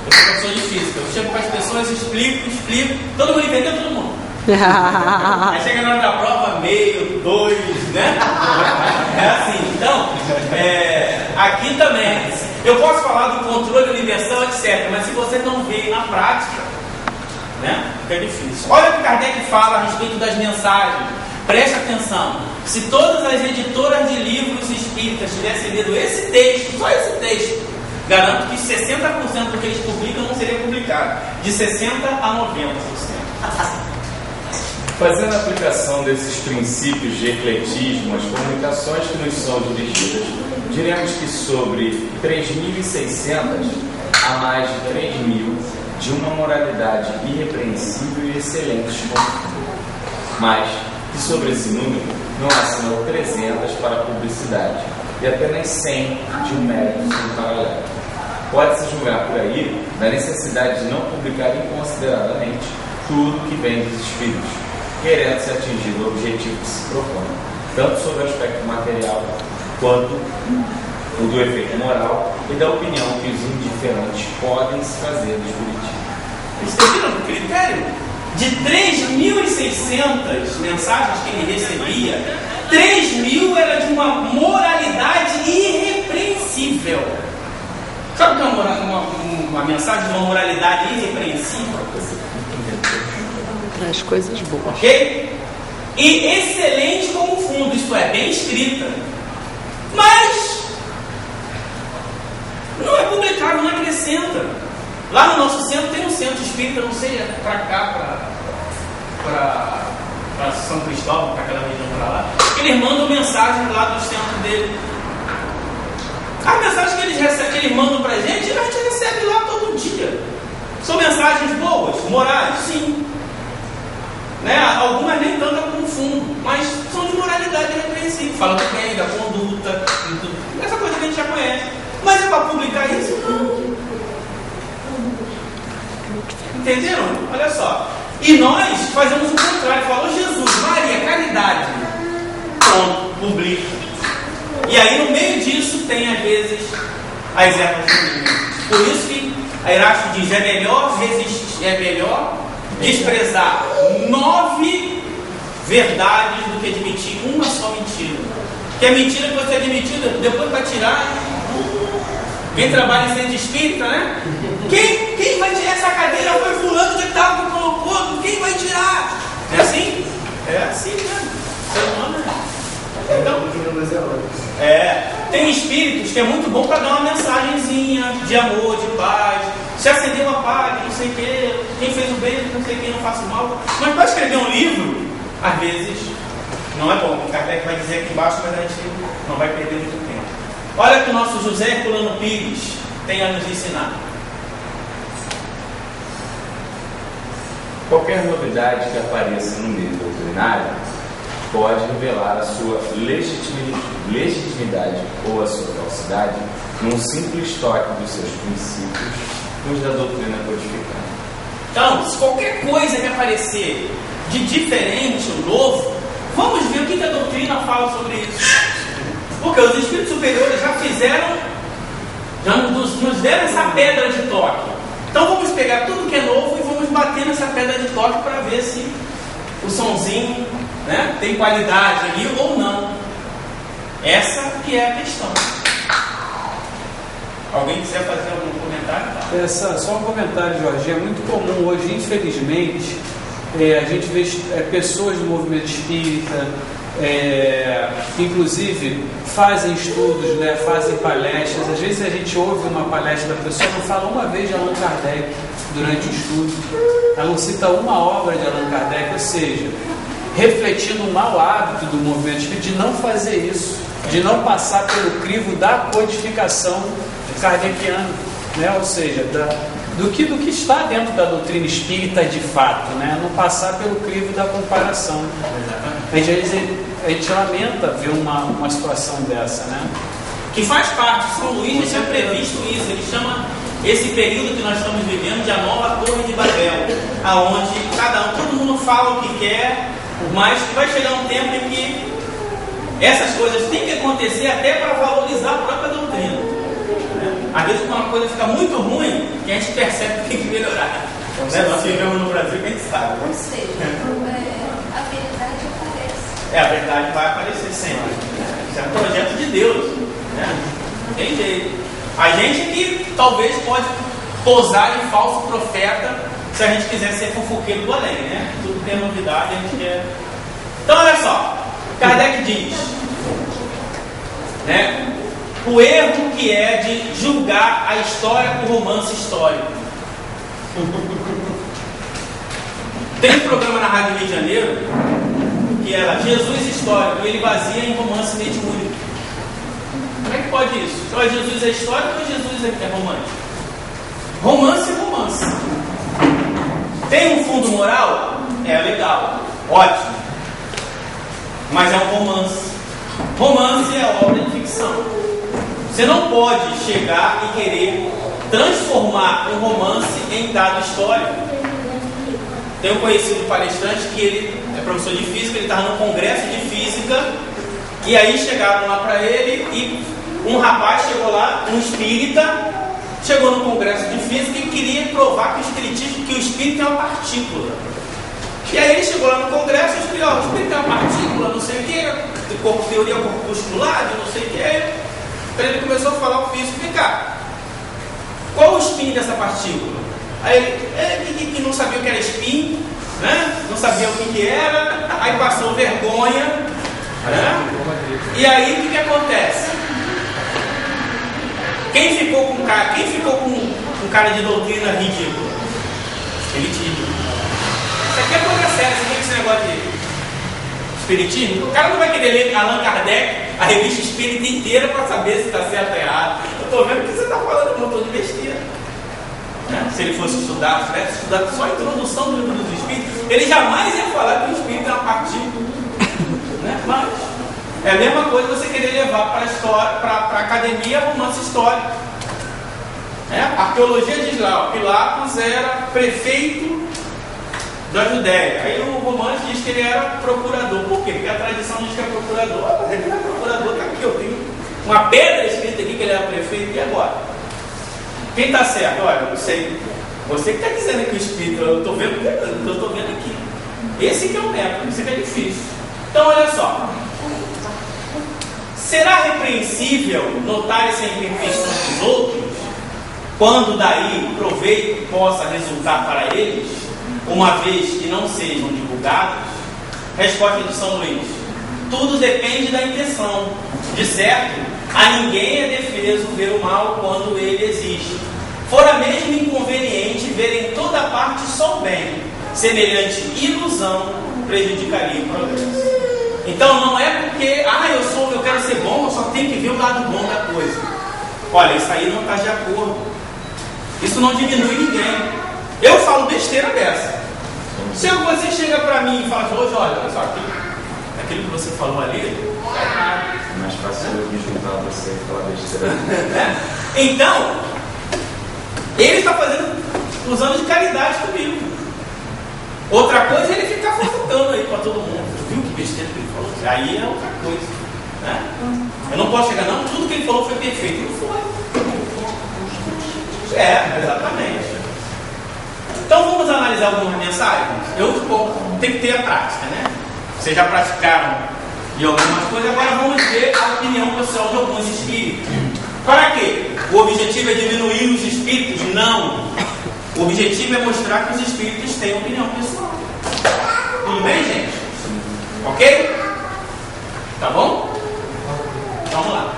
Eu sou professor de física, eu chego para as pessoas, explico, todo mundo entendeu, todo mundo. Aí chega na hora da prova, meio, 2, né? É assim. Então, aqui também, eu posso falar do controle universal, etc., mas se você não vê na prática, né, fica difícil. Olha o que Kardec fala a respeito das mensagens. Preste atenção. Se todas as editoras de livros espíritas tivessem lido esse texto, só esse texto, garanto que 60% do que eles publicam não seria publicado. De 60% a 90%. Fazendo a aplicação desses princípios de ecletismo às comunicações que nos são dirigidas, diremos que sobre 3.600 a mais de 3.000 de uma moralidade irrepreensível e excelente, mas que sobre esse número não há senão 300 para a publicidade e apenas 100 de um mérito sem paralelo. Pode-se julgar por aí da necessidade de não publicar inconsideradamente tudo que vem dos espíritos, querendo-se atingir o objetivo que se propõe, tanto sobre o aspecto material quanto o do efeito moral e da opinião que os indiferentes podem se fazer do espiritismo. Vocês viram o critério? De 3.600 mensagens que ele recebia, 3.000 era de uma moralidade irrepreensível. Sabe o que é uma mensagem de uma moralidade irrepreensível? Traz coisas boas. Ok? E excelente como fundo, isto é, bem escrita. Mas não é publicado, não acrescenta. Lá no nosso centro tem um centro espírita, não sei, para cá, para São Cristóvão, para aquela região para lá. Eles mandam mensagens lá do centro dele. As mensagens que eles mandam para a gente recebe lá todo dia. São mensagens boas, morais, sim. Né? Algumas nem tanto como fundo, mas são de moralidade irrepreensível. Fala do bem, da conduta, tudo. Essa coisa que a gente já conhece. Mas é para publicar isso? Não. Entenderam? Olha só. E nós fazemos o contrário. Falou Jesus, Maria, caridade. Pronto, publica. E aí no meio disso tem às vezes as ervas daninhas. Por isso que a Erasto diz, é melhor desprezar 9 verdades do que admitir uma só mentira. Que a mentira que você admitida, depois vai tirar. Quem trabalha em centro espírita, né? Quem vai tirar essa cadeira? Foi fulano de tal que colocou, quem vai tirar? É assim? É assim mesmo. Ser humano é. Então, tem espíritos que é muito bom para dar uma mensagenzinha de amor, de paz. Se acendeu a paz, não sei o que, quem fez o bem, não sei quem, não faça o mal. Mas para escrever um livro, às vezes, não é bom. O Kardec vai dizer aqui embaixo, mas a gente não vai perder muito tempo. Olha o que o nosso José Herculano Pires tem a nos ensinar. Qualquer novidade que apareça no meio doutrinário pode revelar a sua legitimidade ou a sua falsidade num simples toque dos seus princípios, os da doutrina codificada. Então, se qualquer coisa que aparecer de diferente ou novo, vamos ver o que a doutrina fala sobre isso. Porque os espíritos superiores já fizeram, já nos deram essa pedra de toque. Então vamos pegar tudo que é novo e vamos bater nessa pedra de toque para ver se o sonzinho, né, tem qualidade ali ou não. Essa que é a questão. Alguém quiser fazer algum comentário? Só um comentário, Jorge. É muito comum hoje, infelizmente, a gente vê pessoas do movimento espírita, que inclusive fazem estudos, né, fazem palestras. Às vezes a gente ouve uma palestra da pessoa, não fala uma vez de Allan Kardec durante o estudo, ela não cita uma obra de Allan Kardec, ou seja, refletindo um mau hábito do movimento espírita de não fazer isso, de não passar pelo crivo da codificação kardeciana, né? Ou seja, do que está dentro da doutrina espírita de fato, né? Não passar pelo crivo da comparação. A gente lamenta ver uma situação dessa, né? Que faz parte. São Luís já tinha previsto isso. Ele chama esse período que nós estamos vivendo de a nova Torre de Babel, aonde todo mundo fala o que quer, mas vai chegar um tempo em que essas coisas têm que acontecer até para valorizar a própria doutrina. Às vezes, quando uma coisa fica muito ruim, que a gente percebe que tem que melhorar. Nós vivemos no Brasil, quem sabe. Ou seja, a verdade aparece. A verdade vai aparecer sempre. Isso é um projeto de Deus. Né? Não tem jeito. A gente que talvez pode posar em falso profeta se a gente quiser ser fofoqueiro do além, né? Tudo tem novidade, a gente quer. Então, olha só. Kardec diz, né? O erro que é de julgar a história por romance histórico. Tem um programa na Rádio Rio de Janeiro que era Jesus Histórico, e ele baseia em romance mediúnico. Como é que pode isso? Então Jesus é histórico ou Jesus é romântico? Romance é romance. Tem um fundo moral? É legal, ótimo. Mas é um romance. Romance é obra de ficção. Você não pode chegar e querer transformar um romance em dado histórico. Tem um conhecido palestrante que ele é professor de física, ele estava num congresso de física, e aí chegaram lá para ele e um rapaz chegou lá, um espírita, chegou no congresso de física e queria provar que o espírito é uma partícula. E aí ele chegou lá no congresso e explicou, o espírito é uma partícula, não sei o que, teoria corpuscular, não sei o que. Então ele começou a falar o físico, vem cá, qual o spin dessa partícula? Aí ele, que não sabia o que era spin, né? Não sabia o que era, aí passou vergonha, né? E aí o que acontece? Quem ficou com um cara de doutrina ridícula? Espiritismo. Isso aqui é coisa séria, você tem esse negócio de espiritismo? O cara não vai querer ler Allan Kardec, a revista espírita inteira, para saber se está certo ou errado. Eu estou vendo que você está falando um montão de besteira. Né? Se ele fosse estudar, se tivesse estudado só a introdução do livro dos espíritos, ele jamais ia falar que o espírito é uma partícula. Né? Mas é a mesma coisa você querer levar para a história, para a academia, romance histórico. A arqueologia diz lá, Pilatos era prefeito da Judéia. Aí o romance diz que ele era procurador. Por quê? Porque a tradição diz que é procurador. Mas ele não é procurador, está aqui. Eu tenho uma pedra escrita aqui que ele era prefeito. E agora? Quem está certo? Olha, eu não sei. Você que está dizendo que o espírito, eu estou vendo aqui. Esse que é o método, esse que é difícil. Então, olha só. Será repreensível notar essa imperfeição dos outros, quando daí o proveito possa resultar para eles, uma vez que não sejam divulgados? Resposta de São Luís: tudo depende da intenção. De certo, a ninguém é defeso ver o mal quando ele existe. Fora mesmo inconveniente ver em toda parte só o bem, semelhante ilusão prejudicaria o progresso. Então não é porque, eu quero ser bom, eu só tenho que ver o lado bom da coisa. Olha, isso aí não está de acordo. Isso não diminui ninguém. Eu falo besteira dessa. Se você chega para mim e fala, hoje, olha só, aquilo que você falou ali, fácil eu me juntar a você e falar besteira. Então, ele está usando de caridade comigo. Outra coisa é ele ficar fofocando aí para todo mundo. Viu que besteira que ele falou? Aí é outra coisa. Né? Eu não posso chegar, não, tudo que ele falou foi perfeito. Não foi. Exatamente. Então vamos analisar algumas mensagens. Tem que ter a prática, né? Vocês já praticaram de algumas coisas, agora vamos ver a opinião pessoal de alguns espíritos. Para quê? O objetivo é diminuir os espíritos? Não. O objetivo é mostrar que os espíritos têm opinião pessoal. Tudo bem, gente? Ok? Tá bom? Vamos lá.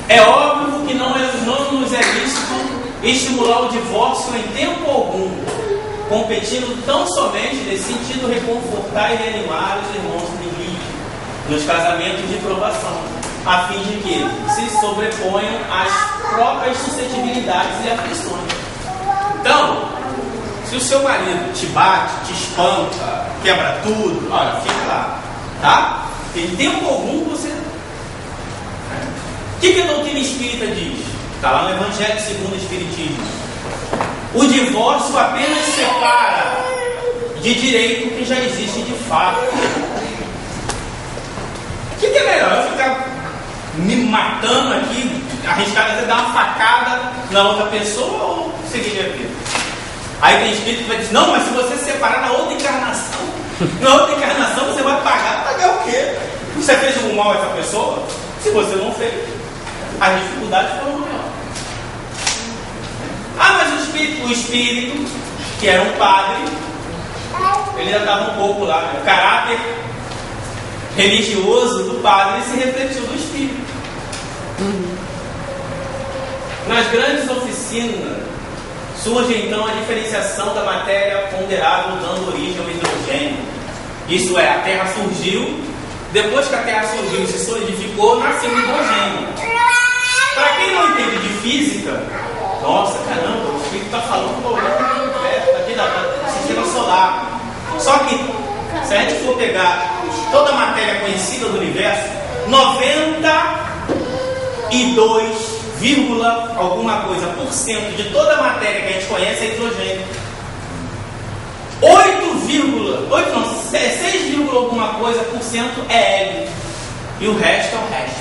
É óbvio que não nos é lícito estimular o divórcio em tempo algum, competindo tão somente nesse sentido reconfortar e reanimar os irmãos limítrofes nos casamentos de provação, a fim de que se sobreponham às próprias suscetibilidades e aflições. Então, se o seu marido te bate, te espanca, quebra tudo, olha, fica lá, tá? Em tempo algum você... O que a doutrina espírita diz? Está lá no Evangelho segundo o Espiritismo. O divórcio apenas separa de direito o que já existe de fato. O que é melhor? Eu ficar me matando aqui, arriscar até dar uma facada na outra pessoa ou seguir a vida? Aí tem espírito que vai dizer, não, mas se você separar na outra encarnação você vai pagar. Pagar o quê? Você fez um mal a essa pessoa? Se você não fez, as dificuldades foram maiores. Ah, mas o espírito, que era um padre, ele já estava um pouco lá, né? O caráter religioso do padre se refletiu no espírito. Nas grandes oficinas surge então a diferenciação da matéria ponderável dando origem ao hidrogênio. Isso é, a Terra surgiu, depois que a Terra surgiu e se solidificou, nasceu o hidrogênio. Para quem não entende de física, nossa, caramba, o espírito está falando do universo, aqui da sistema solar. Só que, se a gente for pegar toda a matéria conhecida do universo, 92, alguma coisa por cento de toda a matéria que a gente conhece é hidrogênio. 6, alguma coisa por cento é hélio. E o resto é o resto.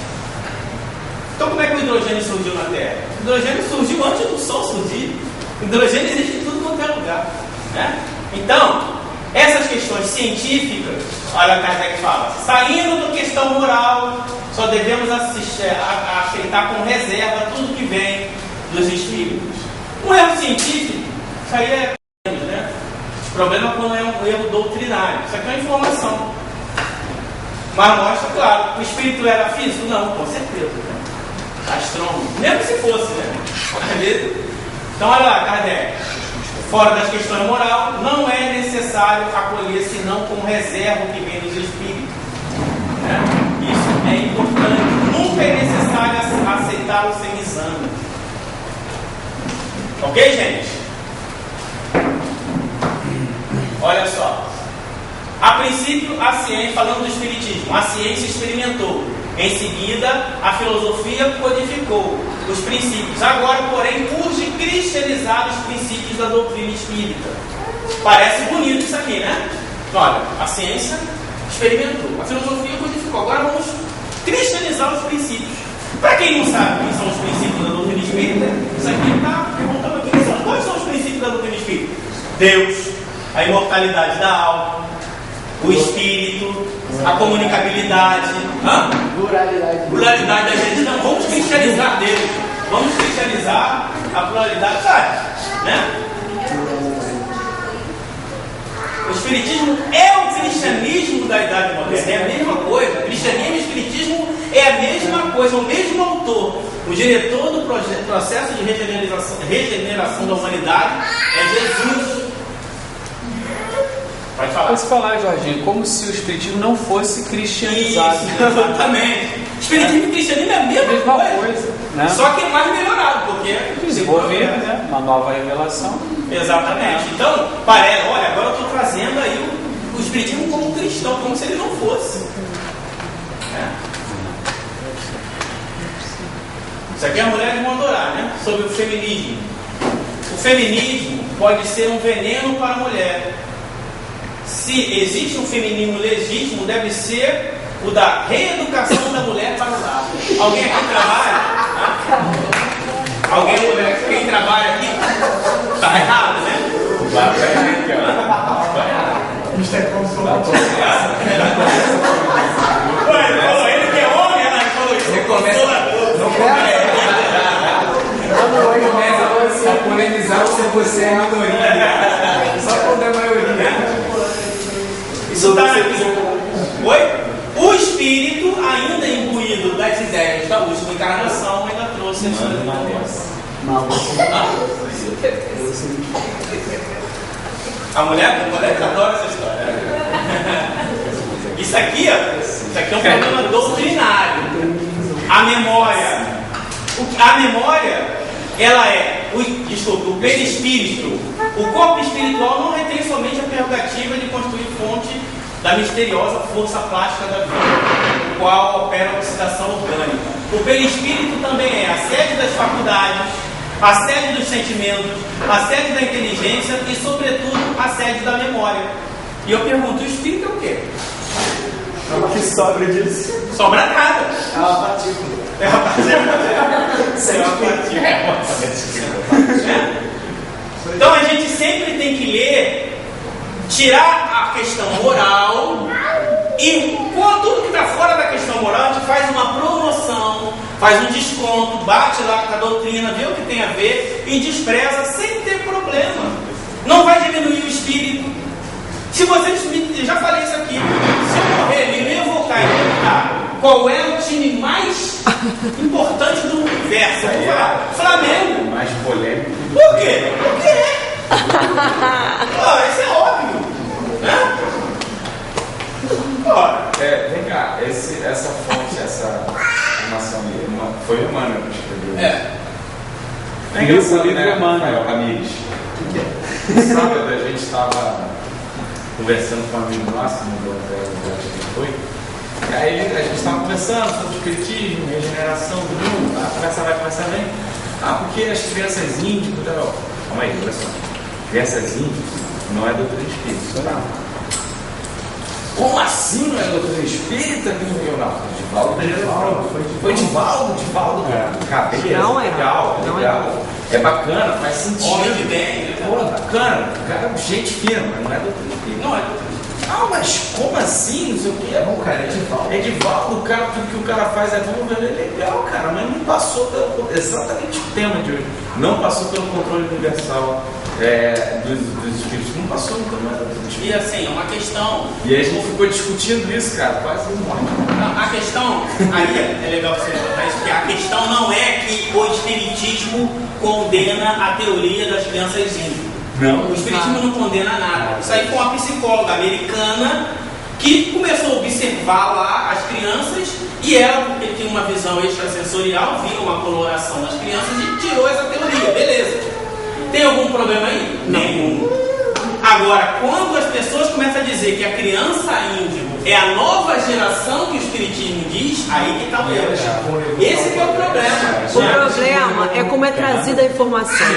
Então como é que o hidrogênio surgiu na Terra? O hidrogênio surgiu antes do Sol surgir. O hidrogênio existe em tudo quanto é lugar. Né? Então, essas questões científicas, olha, Kardec fala, saindo da questão moral, só devemos aceitar com reserva tudo que vem dos espíritos. Um erro científico, isso aí é, né? O problema é quando é um erro doutrinário. Isso aqui é uma informação. Mas mostra, claro, o espírito era físico? Não, com certeza. Né? Astrônomo, mesmo se fosse, né? Então, olha lá, Kardec. Fora das questões morais, não é necessário acolher senão com reserva o que vem dos espíritos. Né? Isso é importante. Nunca é necessário aceitá-lo sem exame. Ok, gente? Olha só. A princípio, a ciência, falando do espiritismo, a ciência experimentou. Em seguida, a filosofia codificou os princípios. Agora, porém, urge cristianizar os princípios da doutrina espírita. Parece bonito isso aqui, né? Olha, a ciência experimentou, a filosofia codificou. Agora vamos cristianizar os princípios. Para quem não sabe quem são os princípios da doutrina espírita, isso aqui está perguntando aqui. Quais são os princípios da doutrina espírita? Deus, a imortalidade da alma, o espírito, a comunicabilidade, pluralidade da gente. Então, vamos cristianizar Deus, vamos cristianizar a pluralidade, sabe? Né? O espiritismo é o cristianismo da Idade Moderna, é a mesma coisa. O cristianismo e o espiritismo é a mesma coisa, o mesmo autor. O diretor do processo de regeneração da humanidade é Jesus. Pode falar. Pode falar, Jorginho, como se o espiritismo não fosse cristianizado. Isso, exatamente. Espiritismo e cristianismo é a mesma coisa, né? Só que é mais melhorado, porque desenvolver, né? Uma nova revelação. Exatamente. Então, olha, agora eu estou trazendo aí o espiritismo como cristão, como se ele não fosse. Isso aqui é a mulher de Mondorá, né? Sobre o feminismo. O feminismo pode ser um veneno para a mulher. Se existe um feminismo legítimo, deve ser o da reeducação da mulher para o lar. Alguém aqui trabalha? Alguém, quem trabalha aqui? Está errado, né? Isso é como Ele que é homem, ela falou isso. Não começa a polemizar se você é a minoria. Só quando é a maioria. Isso está aqui. Oi? O espírito, ainda imbuído das ideias da última encarnação, ainda trouxe essa A mulher adora essa história. Isso aqui é um problema doutrinário. A memória, ela é o perispírito. O corpo espiritual não retém somente a prerrogativa de constituir fonte da misteriosa força plástica da vida, no qual opera a oxidação orgânica. O perispírito também é a sede das faculdades, a sede dos sentimentos, a sede da inteligência e, sobretudo, a sede da memória. E eu pergunto, o espírito é o quê? O que sobra disso? Sobra nada. É uma partícula. É uma partícula. Então a gente sempre tem que ler, tirar a questão moral e tudo que está fora da questão moral, a gente faz uma promoção, faz um desconto, bate lá com a doutrina, vê o que tem a ver e despreza sem ter problema. Não vai diminuir o espírito. Se vocês, já falei isso aqui, se eu morrer, me evocar e perguntar qual é o time mais importante do universo, eu vou falar Flamengo. Mais polêmico. Por quê? Porque é. Isso é óbvio, né? Vem cá, essa fonte, essa informação aí, foi o Emmanuel que escreveu. É engraçado, né, Rafael Ramires? Sábado a gente estava conversando com um amigo nosso, no hotel que foi. E aí a gente estava conversando sobre o espiritismo, regeneração do mundo. A conversa vai começar bem. Porque as crianças índices. Calma aí, olha só. Crianças índices não é doutrina espírita. Não. Como assim não é doutrina espírita? Não. Foi Divaldo. Cara, beleza. Não é. Legal. É bacana, faz sentido. Homem de bem. Pô, bacana. O cara é gente fina, mas não é doutrina espírita. Não é doutrina. Mas como assim? Não sei o que. É bom, cara, é Divaldo. O cara, tudo que o cara faz é bom, é legal, cara, mas não passou pelo. Exatamente o tema de hoje. Não passou pelo controle universal dos espíritos. Não passou, então não era doutrina espírita. E assim, é uma questão. E aí a gente ficou discutindo isso, cara, quase um monte. A questão, aí é legal você botar isso, porque a questão não é que o espiritismo condena a teoria das crianças índices. Não. O espiritismo não condena nada. Isso aí foi uma psicóloga americana que começou a observar lá as crianças e ela, porque tinha uma visão extrasensorial, viu uma coloração das crianças e tirou essa teoria. Beleza. Tem algum problema aí? Nenhum. Agora, quando as pessoas começam a dizer que a criança índigo é a nova geração que o espiritismo diz, aí que está o erro. Esse que é o problema. O problema é como é trazida a informação.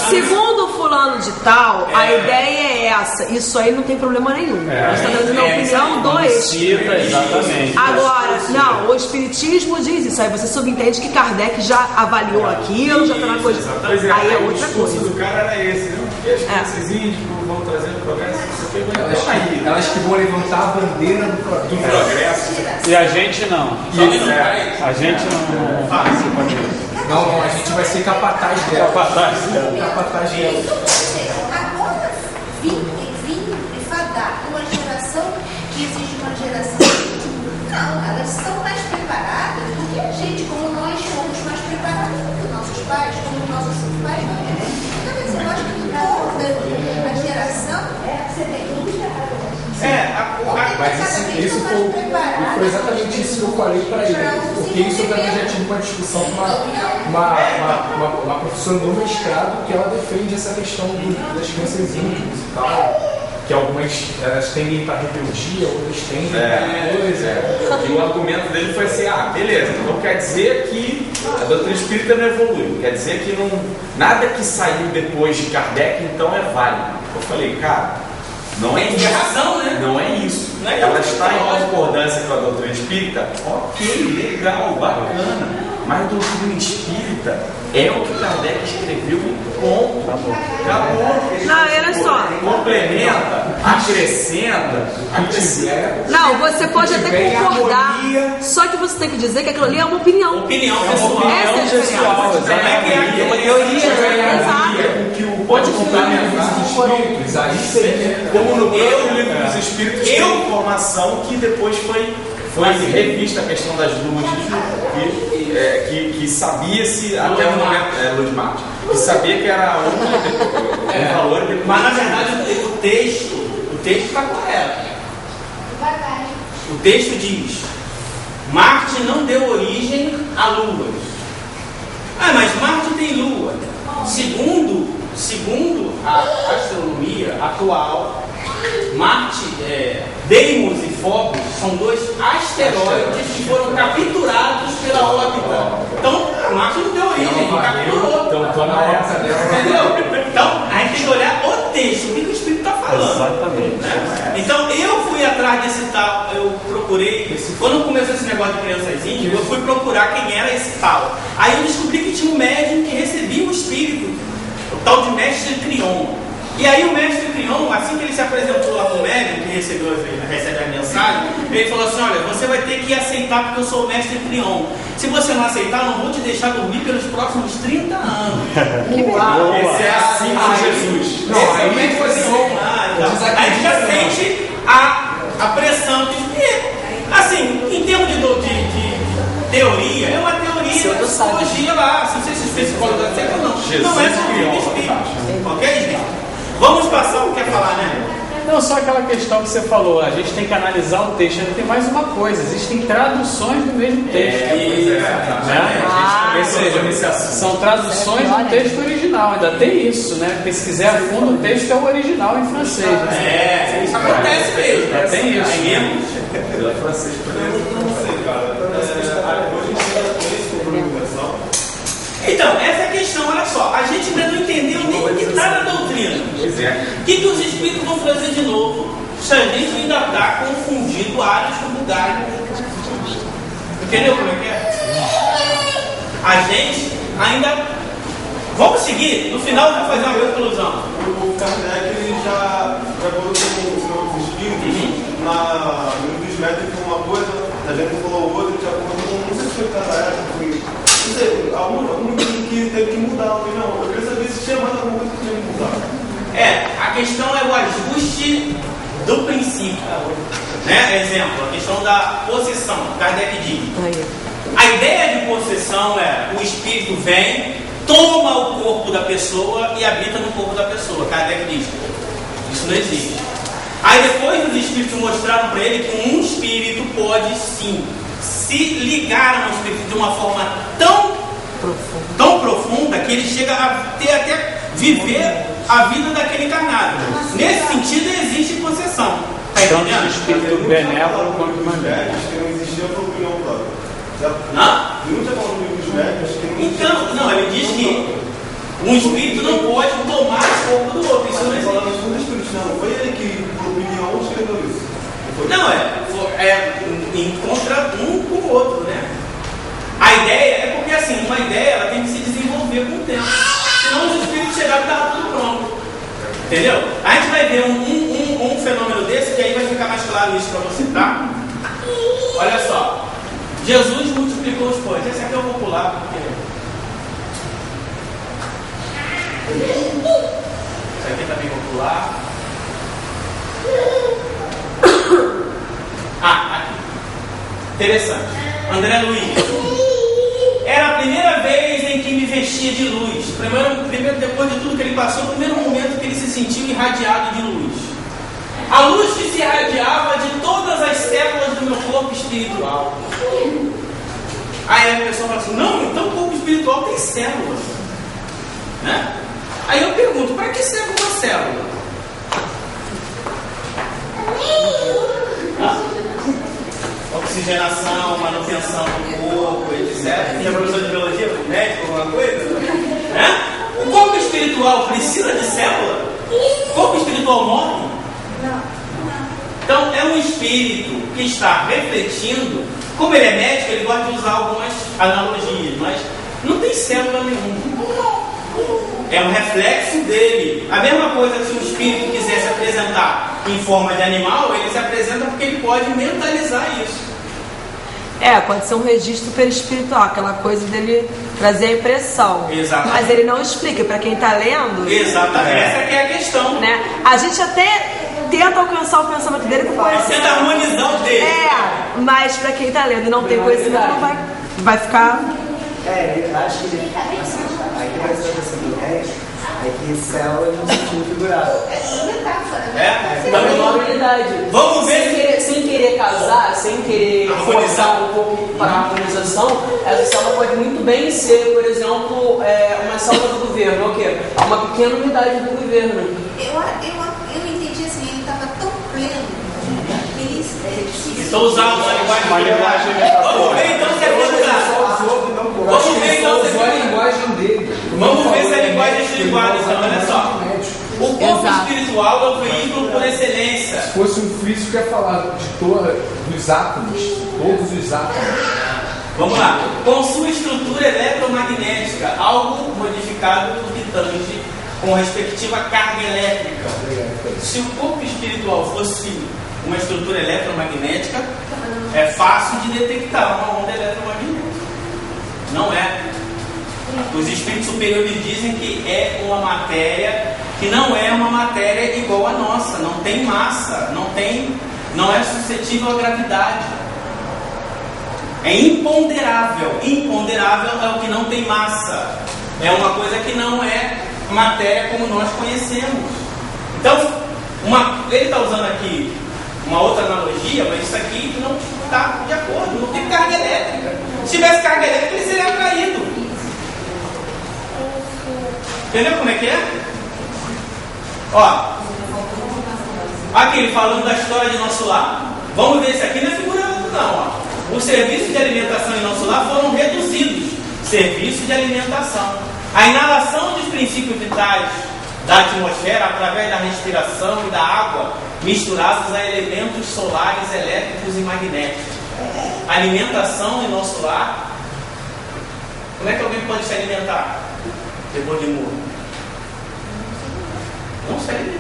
Segundo o fulano de tal, a ideia é essa. Isso aí não tem problema nenhum. A gente está trazendo a opinião do espírito. Exatamente. Agora, não, o espiritismo diz isso. Aí você subentende que Kardec já avaliou aquilo, já está na coisa. Aí é outra coisa. O cara era esse, não? Porque as crianças índices vão trazendo progresso, elas que vão levantar a bandeira do progresso. E a gente não. A gente não participa disso. Não, a gente vai ser capataz dela. Capataz dela. Agora, vim fadar uma geração que exige uma geração. Não, elas são mais preparadas do que a gente, como nós fomos mais preparados do que nossos pais, como nossos pais não eram. Então, eu acho que toda a geração você tem que mas isso foi exatamente isso que eu falei para ele. Porque isso eu também já tive uma discussão com uma professora no mestrado que ela defende essa questão das crianças índices e tal. que algumas elas tendem para rebeldia, outras tendem para coisa. E o argumento dele foi assim, beleza, então quer dizer que a doutrina espírita não evoluiu, quer dizer que nada que saiu depois de Kardec então é válido. Eu falei, cara, não é isso. Razão, né? Não é isso. Não é ela isso. está em concordância com a doutrina espírita, ok, legal, bacana. Mas a doutrina espírita é o que Kardec escreveu e ponto. Acabou. Não, olha só. Complementa, acrescenta. Não, você pode até concordar, só que você tem que dizer que aquilo ali é uma opinião. Opinião pessoal. Essa é a diferença. Pode complementar os espíritos, aí seria. Como no próprio livro dos espíritos tem informação que depois foi revista a questão das luzes, que sabia-se até o momento, Luz Marte, que sabia que era um valor. Mas na verdade o texto está correto. O texto diz: Marte não deu origem a luas. Mas Marte tem lua. Segundo a astronomia atual, Marte, Deimos e Phobos são dois asteroides que foram capturados pela órbita. Então, Marte não deu origem, ele capturou. Então, na órbita dela. Entendeu? Então, a gente tem que olhar o texto, o que o Espírito está falando. Exatamente. Né? Então, eu fui atrás desse tal, eu procurei, quando começou esse negócio de crianças índigas, eu fui procurar quem era esse tal. Aí eu descobri que tinha um médium que recebia o Espírito, o tal de Mestre Crion. E aí o Mestre Crion, assim que ele se apresentou lá para o médium, que recebe a mensagem, ele falou assim: olha, você vai ter que aceitar porque eu sou o Mestre Crion. Se você não aceitar, eu não vou te deixar dormir pelos próximos 30 anos. Esse é assim com Jesus. Não, aí nem foi assim. Aí a gente já sente a pressão de assim, em termos de teoria, é uma teoria da psicologia lá. Se vocês psicólogos aceitam ou não. Não é científico espírito. Ok, gente? Vamos passar o que quer falar, né? Não, só aquela questão que você falou, a gente tem que analisar o texto. Ainda tem mais uma coisa, existem traduções do mesmo texto. Ou seja, são traduções do texto original, ainda tem isso, né? Porque se quiser a fundo, o texto é o original em francês. Né? Isso acontece mesmo. Ainda tem isso. Aí mesmo? Em francês, não sei, cara. Hoje em dia tem isso com comunicação. Então, essa é a questão, olha só, a gente ainda não entendeu nem o que está na doutrina. O que os espíritos vão fazer de novo se a gente ainda está confundindo áreas com lugares? Entendeu como é que é? A gente ainda... Vamos seguir? No final eu vou fazer uma conclusão. O Kardec ele já colocou os espíritos no dos médicos uma coisa, a gente falou outra, já colocou, não sei se foi cada época, não sei, algum que teve que mudar a opinião. Eu queria saber se tinha mais alguma coisa que tinha que mudar. A questão é o ajuste do princípio. Né? Exemplo, a questão da possessão. Kardec diz: a ideia de possessão é o espírito vem, toma o corpo da pessoa e habita no corpo da pessoa. Kardec diz: isso não existe. Aí depois os espíritos mostraram para ele que um espírito pode sim se ligar a um espírito de uma forma tão profunda que ele chega a ter até viver a vida daquele encarnado. Nesse sentido existe possessão. Está entendendo? Espírito benévolo quanto maligno. Que não existia por opinião própria. Não tinha falado dos médicos que não existia. Então, não, ele diz que um espírito não pode tomar o corpo do outro. Isso não existe. Não foi ele que, por opinião, escreveu isso. Não, encontra um com o outro, né? A ideia é porque assim, uma ideia ela tem que se desenvolver com o tempo. Senão os espíritos chegaram e estavam tudo pronto. Entendeu? A gente vai ver um fenômeno desse, que aí vai ficar mais claro isso para você, tá? Olha só. Jesus multiplicou os pães. Esse aqui é o popular, porque... Esse aqui tá bem popular. Aqui. Interessante. André Luiz. Era a primeira vez em que me vestia de luz. Primeiro, depois de tudo que ele passou, o primeiro momento que ele se sentiu irradiado de luz. A luz que se irradiava de todas as células do meu corpo espiritual. Aí a pessoa fala assim: não, então o corpo espiritual tem células. Né? Aí eu pergunto: para que serve uma célula? oxigenação, manutenção do corpo, etc. Tem a professora de biologia, médico, alguma coisa? Né? O corpo espiritual precisa de célula? O corpo espiritual morre? Não. Então, é um espírito que está refletindo. Como ele é médico, ele gosta de usar algumas analogias, mas não tem célula nenhuma. É um reflexo dele. A mesma coisa se um espírito quiser se apresentar em forma de animal, ele se apresenta porque ele pode mentalizar isso. Pode ser um registro perispiritual, aquela coisa dele trazer a impressão. Exatamente. Mas ele não explica para quem está lendo. Exatamente, essa que é a questão. Né? A gente até tenta alcançar o pensamento dele com conhecimento. Tenta harmonizar o dele. Mas para quem está lendo e não tem conhecimento, não vai ficar. Eu acho que assim, aqui vai ser essa ideia é que célula no sentido figurado. Vamos ver. Sem querer casar, sem querer forçar um pouco para a harmonização, essa célula pode muito bem ser, por exemplo, uma célula do governo, o quê? Uma pequena unidade do governo. Eu entendi assim, ele estava tão pleno, ele estou usando uma linguagem. Vamos ver então se é verdade. Vamos ver então se é a linguagem dele. Vamos ver se a linguagem é linguada, então, olha só. O corpo espiritual é o veículo por excelência. Se fosse um físico, ia falar dos átomos, todos os átomos. Vamos lá. Com sua estrutura eletromagnética, algo modificado do que tange com a respectiva carga elétrica. Se o corpo espiritual fosse uma estrutura eletromagnética, é fácil de detectar uma onda eletromagnética. Não é. Os espíritos superiores dizem que é uma matéria que não é uma matéria igual à nossa, não tem massa, não é suscetível à gravidade. É imponderável. Imponderável é o que não tem massa. É uma coisa que não é matéria como nós conhecemos. Então, ele está usando aqui uma outra analogia, mas isso aqui não está de acordo, não tem carga elétrica. Se tivesse carga elétrica, ele seria caído. Entendeu como é que é? Ó, aqui ele falando da história de nosso lar. Vamos ver, isso aqui não é figurando não, ó. Os serviços de alimentação em nosso lar foram reduzidos. Serviço de alimentação. A inalação dos princípios vitais da atmosfera através da respiração e da água misturados a elementos solares, elétricos e magnéticos. Alimentação em nosso lar. Como é que alguém pode se alimentar depois de morto? Não sei.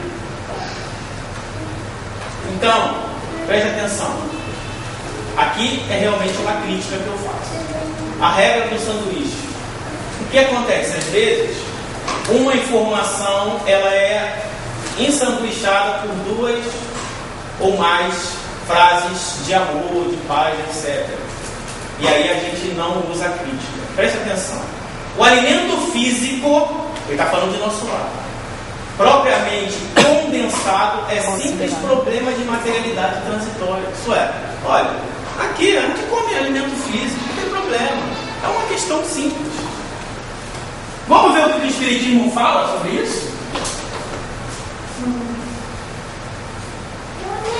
Então, preste atenção. Aqui é realmente uma crítica que eu faço. A regra do sanduíche. O que acontece? Às vezes, uma informação ela é ensanduichada por duas ou mais frases de amor, de paz, etc. E aí a gente não usa a crítica. Preste atenção. O alimento físico, ele está falando de nosso lar, propriamente condensado, é simples problema de materialidade transitória. Isso é, olha, aqui a gente come alimento físico, não tem problema. É uma questão simples. Vamos ver o que o Espiritismo fala sobre isso?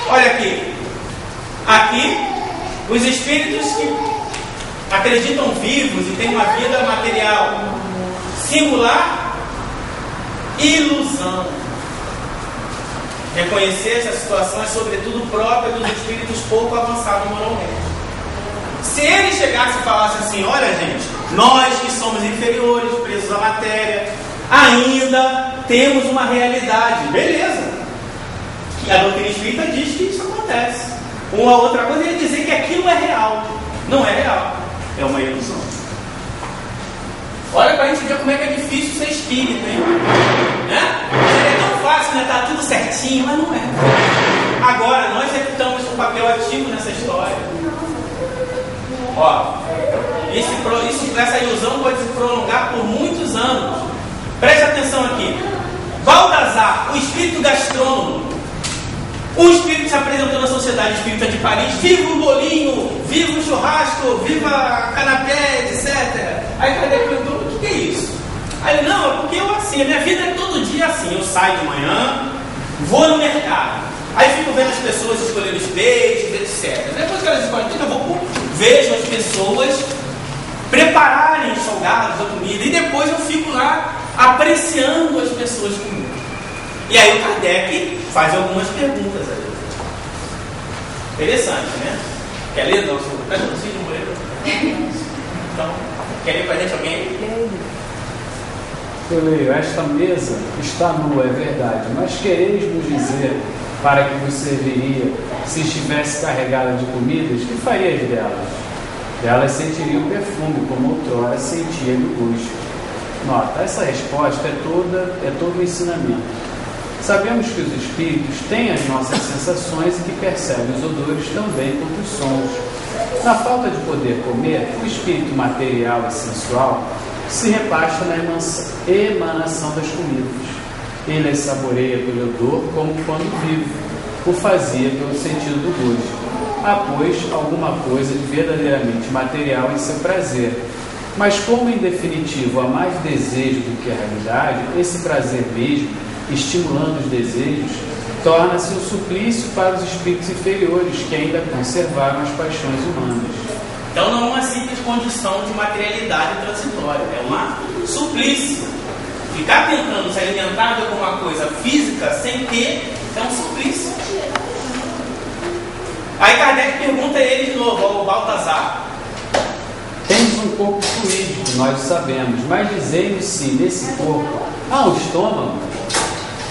Olha aqui. Aqui, os espíritos que acreditam vivos e têm uma vida material singular, ilusão. Reconhecer essa situação é sobretudo própria dos espíritos pouco avançados moralmente. Se ele chegasse e falasse assim, olha gente, nós que somos inferiores, presos à matéria, ainda temos uma realidade, beleza. E a doutrina espírita diz que isso acontece. Uma outra coisa é dizer que aquilo é real. Não é real, é uma ilusão. Olha pra gente ver como é que é difícil ser espírita, hein? Né? É tão fácil, né? Tá tudo certinho, mas não é. Agora, nós executamos um papel ativo nessa história. Ó, essa ilusão pode se prolongar por muitos anos. Preste atenção aqui. Baltazar, o espírito gastrônomo, um espírito se apresentou na Sociedade Espírita de Paris, viva o bolinho, viva o churrasco, viva a canapé, etc. Aí Kardec perguntou, o que é isso? Aí ele, não, é porque eu assim, a minha vida é todo dia assim, eu saio de manhã, vou no mercado, aí fico vendo as pessoas escolher os peixes, etc. Depois que elas escolhem, eu vou vejo as pessoas prepararem os salgados, a comida, e depois eu fico lá apreciando as pessoas comigo. E aí o Kardec faz algumas perguntas a ele. Interessante, né? Quer ler, nosso Cid Moreira? Então, quer ler pra gente alguém? Eu leio: esta mesa está nua, é verdade, mas quereis nos dizer para que vos serviria se estivesse carregada de comidas, que farias delas? Delas sentiria o perfume, como outrora sentia do gosto. Nota, essa resposta é todo o ensinamento. Sabemos que os espíritos têm as nossas sensações e que percebem os odores também quanto os sons. Na falta de poder comer, o espírito material e sensual se repasta na emanação das comidas. Ele as saboreia pelo odor como quando vivo, o fazia pelo sentido do gosto. Há, pois, alguma coisa de verdadeiramente material em seu prazer. Mas como em definitivo há mais desejo do que a realidade, esse prazer mesmo, estimulando os desejos, torna-se um suplício para os espíritos inferiores que ainda conservaram as paixões humanas. Então não é uma simples condição de materialidade transitória, é um suplício. Ficar tentando se alimentar de alguma coisa física sem ter é um suplício. Aí Kardec pergunta a ele de novo, ao Baltazar: temos um corpo fluídico, nós sabemos, mas dizemos se nesse corpo há um estômago.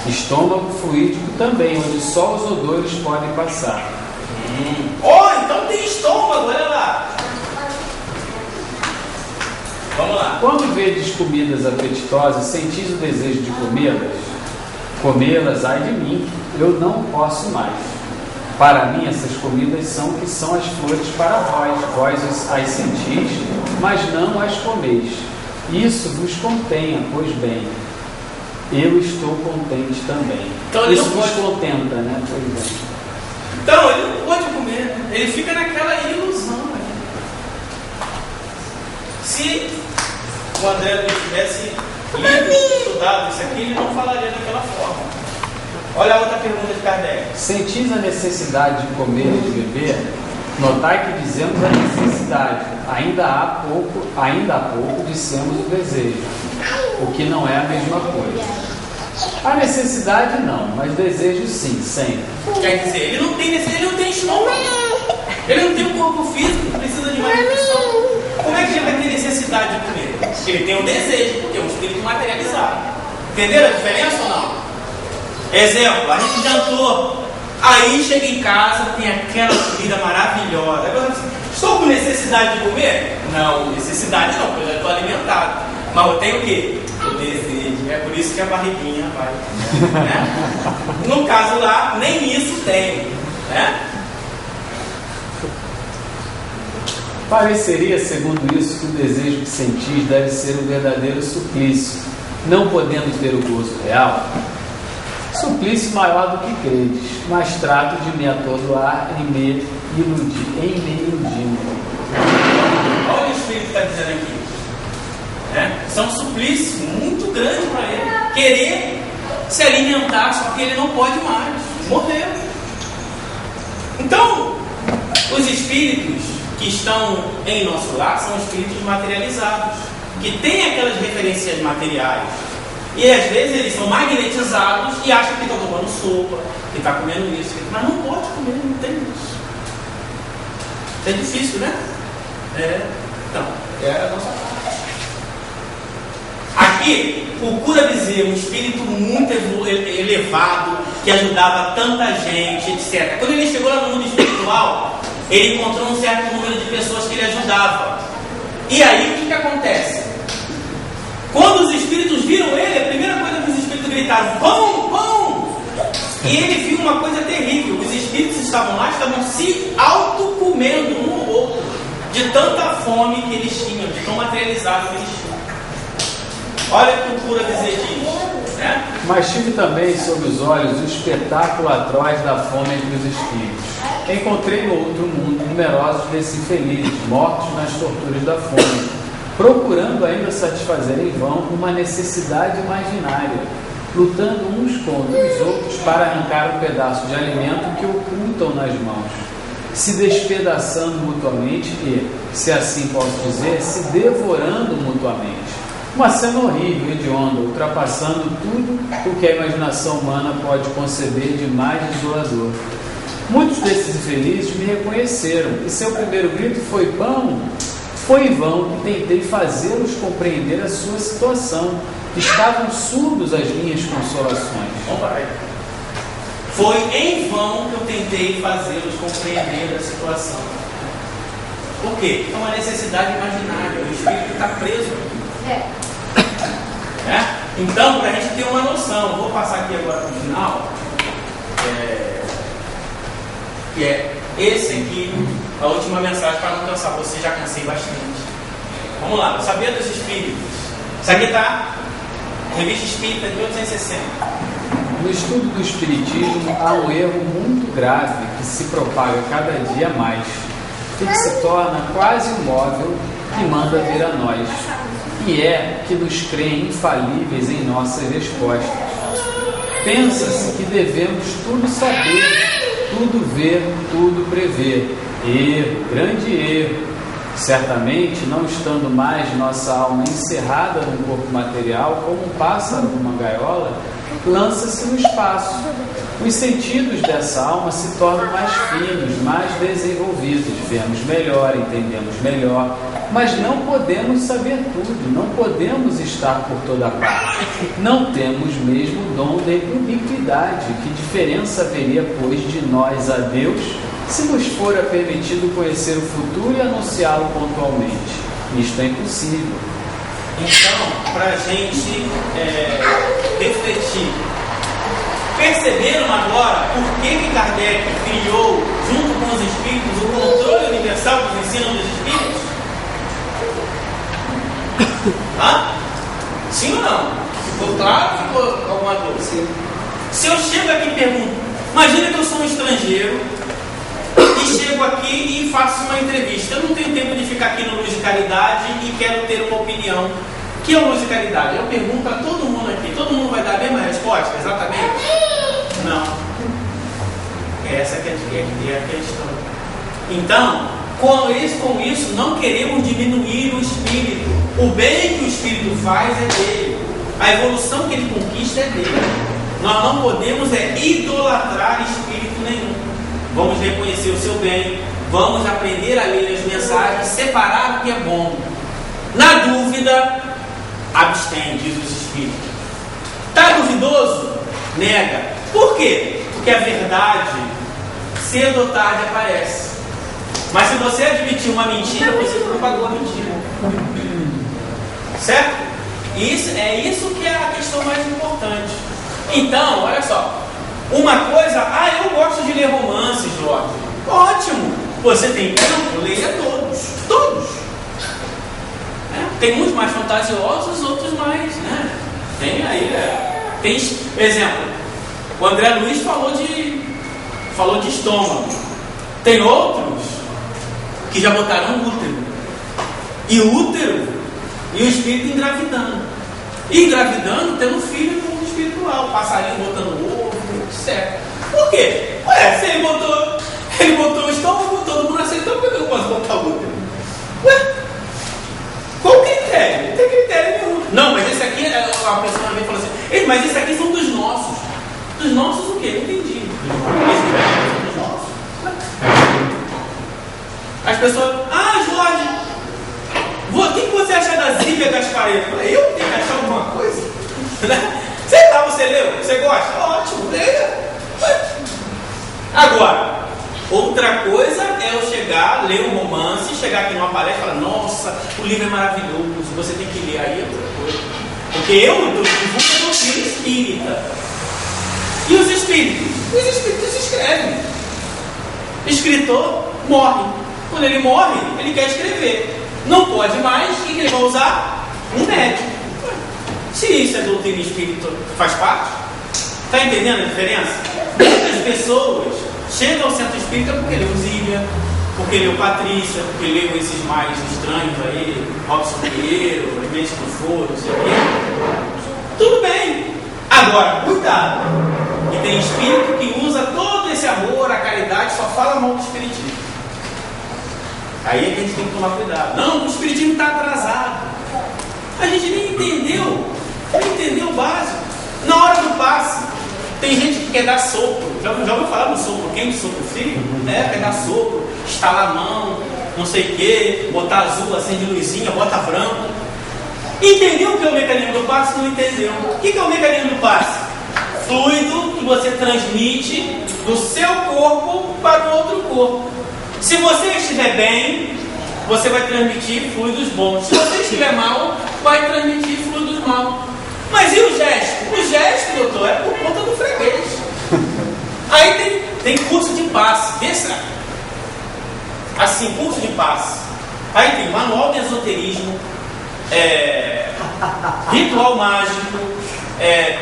Estômago fluídico também, onde só os odores podem passar. Oh, então tem estômago, olha lá. Vamos lá. Quando vedes comidas apetitosas, sentis o desejo de comê-las? Comê-las, ai de mim, eu não posso mais. Para mim, essas comidas são que são as flores para vós. Vós as sentis, mas não as comeis. Isso vos contenha, pois bem, eu estou contente também. Então, isso vos contenta, né? Pois bem. Então, ele não pode comer, ele fica naquela ilusão. Se o André não tivesse lido, estudado isso aqui, ele não falaria daquela forma. Olha a outra pergunta de Kardec. Sentis a necessidade de comer e de beber? Notai que dizemos a necessidade. Ainda há pouco dissemos o desejo, o que não é a mesma coisa. A necessidade não, mas desejo sim, sempre. Quer dizer, ele não tem necessidade, ele não tem estômago. Ele não tem um corpo físico, precisa de mais nutrição. Como é que ele vai ter necessidade de comer? Ele tem um desejo, porque é um espírito materializado. Entenderam a diferença ou não? Exemplo, a gente jantou, aí chega em casa, tem aquela comida maravilhosa. Agora, estou com necessidade de comer? Não, necessidade não, porque eu já estou alimentado. Mas eu tenho o quê? O desejo. É por isso que a barriguinha vai. Né? No caso lá, nem isso tem. Né? Pareceria, segundo isso, que o desejo que sentis deve ser um verdadeiro suplício, não podendo ter o gozo real. Suplício maior do que credes, mas trato de me atordoar em me iludindo. Olha o Espírito está dizendo aqui. Né? Isso é um suplício muito grande para ele. Querer se alimentar, só que ele não pode mais. Morreu. Então, os espíritos que estão em nosso lar são espíritos materializados, que têm aquelas referências materiais. E às vezes eles são magnetizados e acham que estão tomando sopa, que está comendo isso, mas não pode comer, não tem isso. É difícil, né? Então, é a nossa parte. Aqui, o cura Bezerra, um espírito muito elevado, que ajudava tanta gente, etc. Quando ele chegou lá no mundo espiritual, ele encontrou um certo número de pessoas que ele ajudava. E aí, o que acontece? Quando os espíritos viram ele, a primeira coisa que os espíritos gritaram: pão, pão! E ele viu uma coisa terrível. Os espíritos estavam lá, estavam se autocomendo um ao outro, de tanta fome que eles tinham, de tão materializado que eles tinham. Olha o que o cura diz, né? Mas tive também sob os olhos o espetáculo atroz da fome entre os espíritos. Encontrei no outro mundo numerosos desses infelizes, mortos nas torturas da fome, procurando ainda satisfazer em vão uma necessidade imaginária, lutando uns contra os outros para arrancar um pedaço de alimento que ocultam nas mãos. se despedaçando mutuamente e, se assim posso dizer, se devorando mutuamente. Uma cena horrível, hedionda, ultrapassando tudo o que a imaginação humana pode conceber de mais desolador. Muitos desses infelizes me reconheceram, e seu primeiro grito foi: pão! Foi em vão que tentei fazê-los compreender a sua situação. Estavam surdos às minhas consolações. Foi em vão que eu tentei fazê-los compreender a situação. Por quê? É uma necessidade imaginária. O espírito está preso aqui. Então, para a gente ter uma noção, vou passar aqui agora para o final, que é esse aqui, a última mensagem, para não cansar você, já cansei bastante. Vamos lá, saber dos espíritos. Isso aqui está, Revista Espírita de 1860. No estudo do Espiritismo há um erro muito grave que se propaga cada dia mais, que se torna quase imóvel e manda vir a nós, e é que nos creem infalíveis em nossas respostas. Pensa-se que devemos tudo saber, tudo ver, tudo prever. Erro, grande erro. Certamente, não estando mais nossa alma encerrada num corpo material, como um pássaro numa gaiola, lança-se no espaço. Os sentidos dessa alma se tornam mais finos, mais desenvolvidos, vemos melhor, entendemos melhor, mas não podemos saber tudo, não podemos estar por toda parte. Não temos mesmo o dom da ubiquidade. Que diferença haveria, pois, de nós a Deus, se nos fora permitido conhecer o futuro e anunciá-lo pontualmente? Isto é impossível. Então, para a gente refletir, perceberam agora por que Kardec criou, junto com os espíritos, o controle universal dos ensinos dos espíritos? Sim ou não? Ficou claro ou ficou alguma dúvida? Sim. Se eu chego aqui e pergunto, imagina que eu sou um estrangeiro e chego aqui e faço uma entrevista. Eu não tenho tempo de ficar aqui no Luz de Caridade e quero ter uma opinião. O que é o Luz de Caridade? Eu pergunto a todo mundo aqui. Todo mundo vai dar a mesma resposta? Exatamente? Não. Essa que é a questão. Então, com isso, não queremos diminuir o espírito. O bem que o espírito faz é dele. A evolução que ele conquista é dele. Nós não podemos idolatrar espírito nenhum. Vamos reconhecer o seu bem, vamos aprender a ler as mensagens, separar o que é bom. Na dúvida, abstém, diz os espíritos. Está duvidoso? Nega. Por quê? Porque a verdade, cedo ou tarde, aparece. Mas se você admitir uma mentira, você propagou a mentira. Certo? É isso que é a questão mais importante. Então, olha só. Uma coisa, eu gosto de ler romances, Jorge. Ótimo! Você tem tempo? Leia todos. Todos. Tem uns mais fantasiosos, outros mais, né? Tem aí, tem exemplo. O André Luiz falou de estômago. Tem outros que já botaram útero. E útero e o espírito engravidando. E engravidando tendo filho no mundo espiritual. Passarinho botando ovo, certo. Por quê? Se ele botou o estômago, todo mundo aceitou, por que eu não posso botar o útero? Qual o critério? Não tem critério nenhum. Não, mas esse aqui, a pessoa também falou assim, mas esse aqui são dos nossos. Dos nossos o quê? Não entendi. Esse aqui são dos nossos. As pessoas, Jorge, o que você acha da Zíbia Gasparetto? Eu tenho que achar alguma coisa? Sei lá, você leu? Você gosta? Ótimo, leia. Agora, outra coisa é eu chegar, ler um romance, chegar aqui numa palestra e falar, nossa, o livro é maravilhoso, você tem que ler. Aí é outra coisa. Porque eu divulgo a doutrina espírita. E os espíritos? Os espíritos escrevem. Escritor morre. Quando ele morre, ele quer escrever. Não pode mais, o que ele vai usar? Um médico. Se isso é doutrina espírita, faz parte? Está entendendo a diferença? Muitas pessoas chegam ao centro espírita porque leu Zíbia, porque leu Patrícia, porque leu esses mais estranhos aí, Robson Pinheiro, Mentes do Foro, não sei o quê. Tudo bem. Agora, cuidado. E tem espírito que usa todo esse esse amor, a caridade, só fala mal do espiritismo. Aí é que a gente tem que tomar cuidado. Não, o espiritismo está atrasado. A gente nem entendeu o básico. Na hora do passe, tem gente que quer dar sopro. Já ouviu falar do sopro? Quem de sopro frio? Quer dar sopro, estalar a mão, não sei o que, botar azul, acende luzinha, bota branco. Entendeu o que é o mecanismo do passe? Não entendeu. O que é o mecanismo do passe? Fluido que você transmite do seu corpo para o outro corpo. Se você estiver bem, você vai transmitir fluidos bons. Se você estiver mal, vai transmitir fluidos maus. Mas e o gesto? O gesto, doutor, é por conta do freguês. Aí tem curso de passe. Pensa. Assim, curso de passe. Aí tem manual de esoterismo, ritual mágico,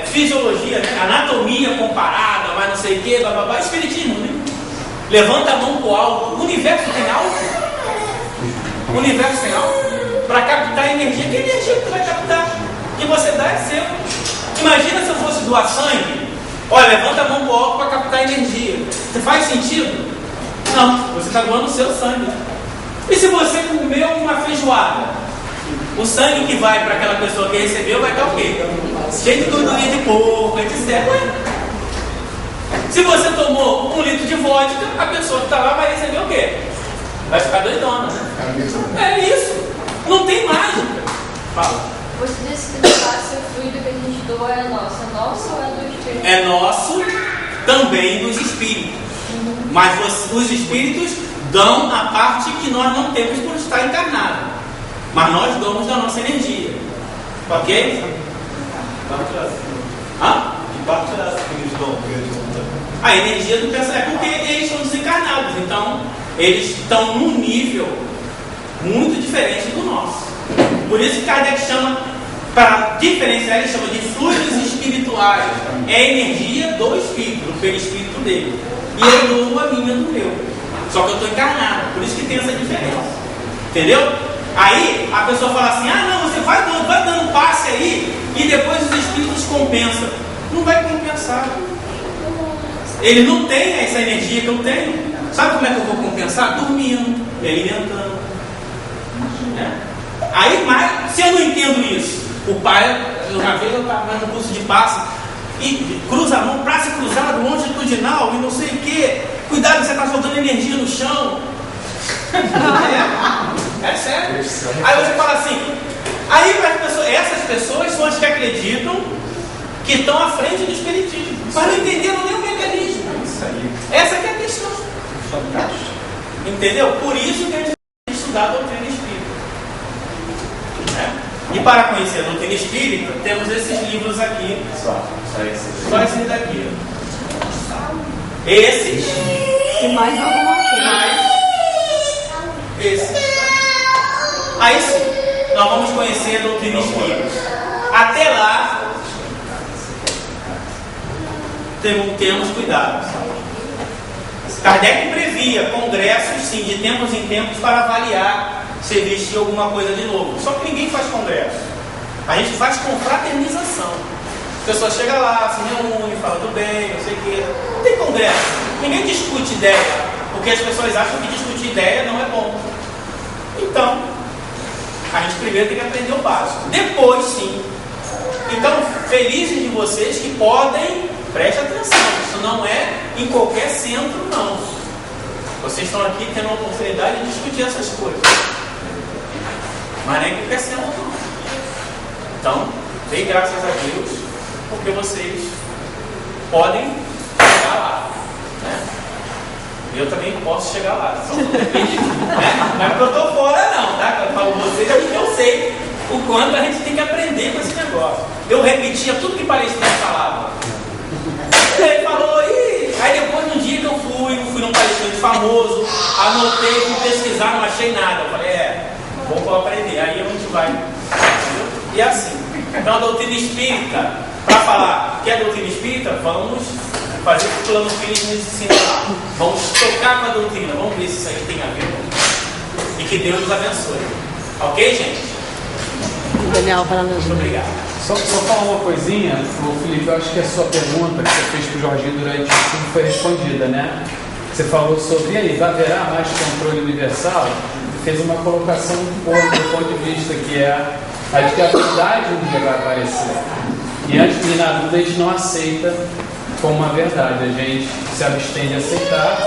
fisiologia, né? Anatomia comparada, mas não sei o que, bababá, espiritismo, né? Levanta a mão pro alto. O universo tem alto? O universo tem alto? Para captar energia. Que energia que tu vai captar? Que você dá é seu. Imagina se eu fosse doar sangue. Olha, levanta a mão pro alto para captar energia. Faz sentido? Não, você está doando o seu sangue. E se você comeu uma feijoada? O sangue que vai para aquela pessoa que recebeu vai estar o quê? Cheio de gordurinha de porco, etc. Se você tomou 1 litro de vodka, a pessoa que está lá vai receber o quê? Vai ficar doidona. É isso. Não tem mágica. Fala. Você disse que no passe o fluido que a gente doa é nosso. É nosso ou é do espírito? É nosso, também dos espíritos. Mas os espíritos dão a parte que nós não temos por estar encarnado. Mas nós damos da nossa energia. Ok? Hã? Que parte é essa que eles dão? A energia do pensamento é porque eles são desencarnados. Então, eles estão num nível muito diferente do nosso. Por isso que Kardec chama, para diferenciar, ele chama de fluidos espirituais. É a energia do espírito, do perispírito dele. E eu dou a minha do meu. Só que eu estou encarnado. Por isso que tem essa diferença. Entendeu? Aí a pessoa fala assim: ah, não, você vai dando passe aí e depois os espíritos compensam. Não vai compensar. Ele não tem essa energia que eu tenho. Sabe como é que eu vou compensar? Dormindo, me alimentando. Aí, mas, se eu não entendo isso, o pai, uma vez eu estava no curso de passe e cruza a mão, braço cruzado, longitudinal e não sei o que. Cuidado, você está jogando energia no chão. É sério. Aí você fala assim. Aí essas pessoas são as que acreditam que estão à frente do espiritismo, mas não entenderam nem o mecanismo. Essa que é a questão. Entendeu? Por isso que a gente tem que estudar a doutrina espírita. E para conhecer a doutrina espírita, temos esses livros aqui. Só esses daqui. Esses. E mais alguma coisa. Esses. Aí sim, nós vamos conhecer a doutrina espírita. Até lá, temos cuidado. Kardec previa congressos, sim, de tempos em tempos para avaliar se existia alguma coisa de novo. Só que ninguém faz congresso. A gente faz confraternização. A pessoa chega lá, se reúne, fala tudo bem, não sei o quê. Não tem congresso. Ninguém discute ideia, porque as pessoas acham que discutir ideia não é bom. Então, a gente primeiro tem que aprender o básico. Depois, sim. Então, felizes de vocês que podem, preste atenção, isso não é em qualquer centro, não. Vocês estão aqui tendo a oportunidade de discutir essas coisas. Mas nem em qualquer centro, não. Então, dê graças a Deus, porque vocês podem chegar lá. Né? Eu também posso chegar lá, só não depende de mim. Né? Não é porque eu estou fora, não, tá? Quando eu falo vocês, é porque eu sei o quanto a gente tem que aprender com esse negócio. Eu repetia tudo que palestrante falava. Ele falou, e aí depois no dia que eu fui num palestrante famoso, anotei, fui pesquisar, não achei nada. Eu falei, vou aprender, aí a gente vai. Entendeu? E é assim. Então a doutrina espírita, para falar que é a doutrina espírita, vamos fazer o que o plano espírita nos ensina lá. Vamos tocar com a doutrina, vamos ver se isso aí tem a ver. E que Deus nos abençoe. Ok, gente? Daniel, para nós. Muito obrigado. Só falar uma coisinha, Felipe, eu acho que a sua pergunta que você fez para o Jorginho durante o estudo foi respondida, né? Você falou sobre, e aí, haverá mais controle universal? Fez uma colocação muito boa do ponto de vista que é a de que a verdade um dia vai aparecer. E na dúvida a gente não aceita como uma verdade, a gente se abstém de aceitar,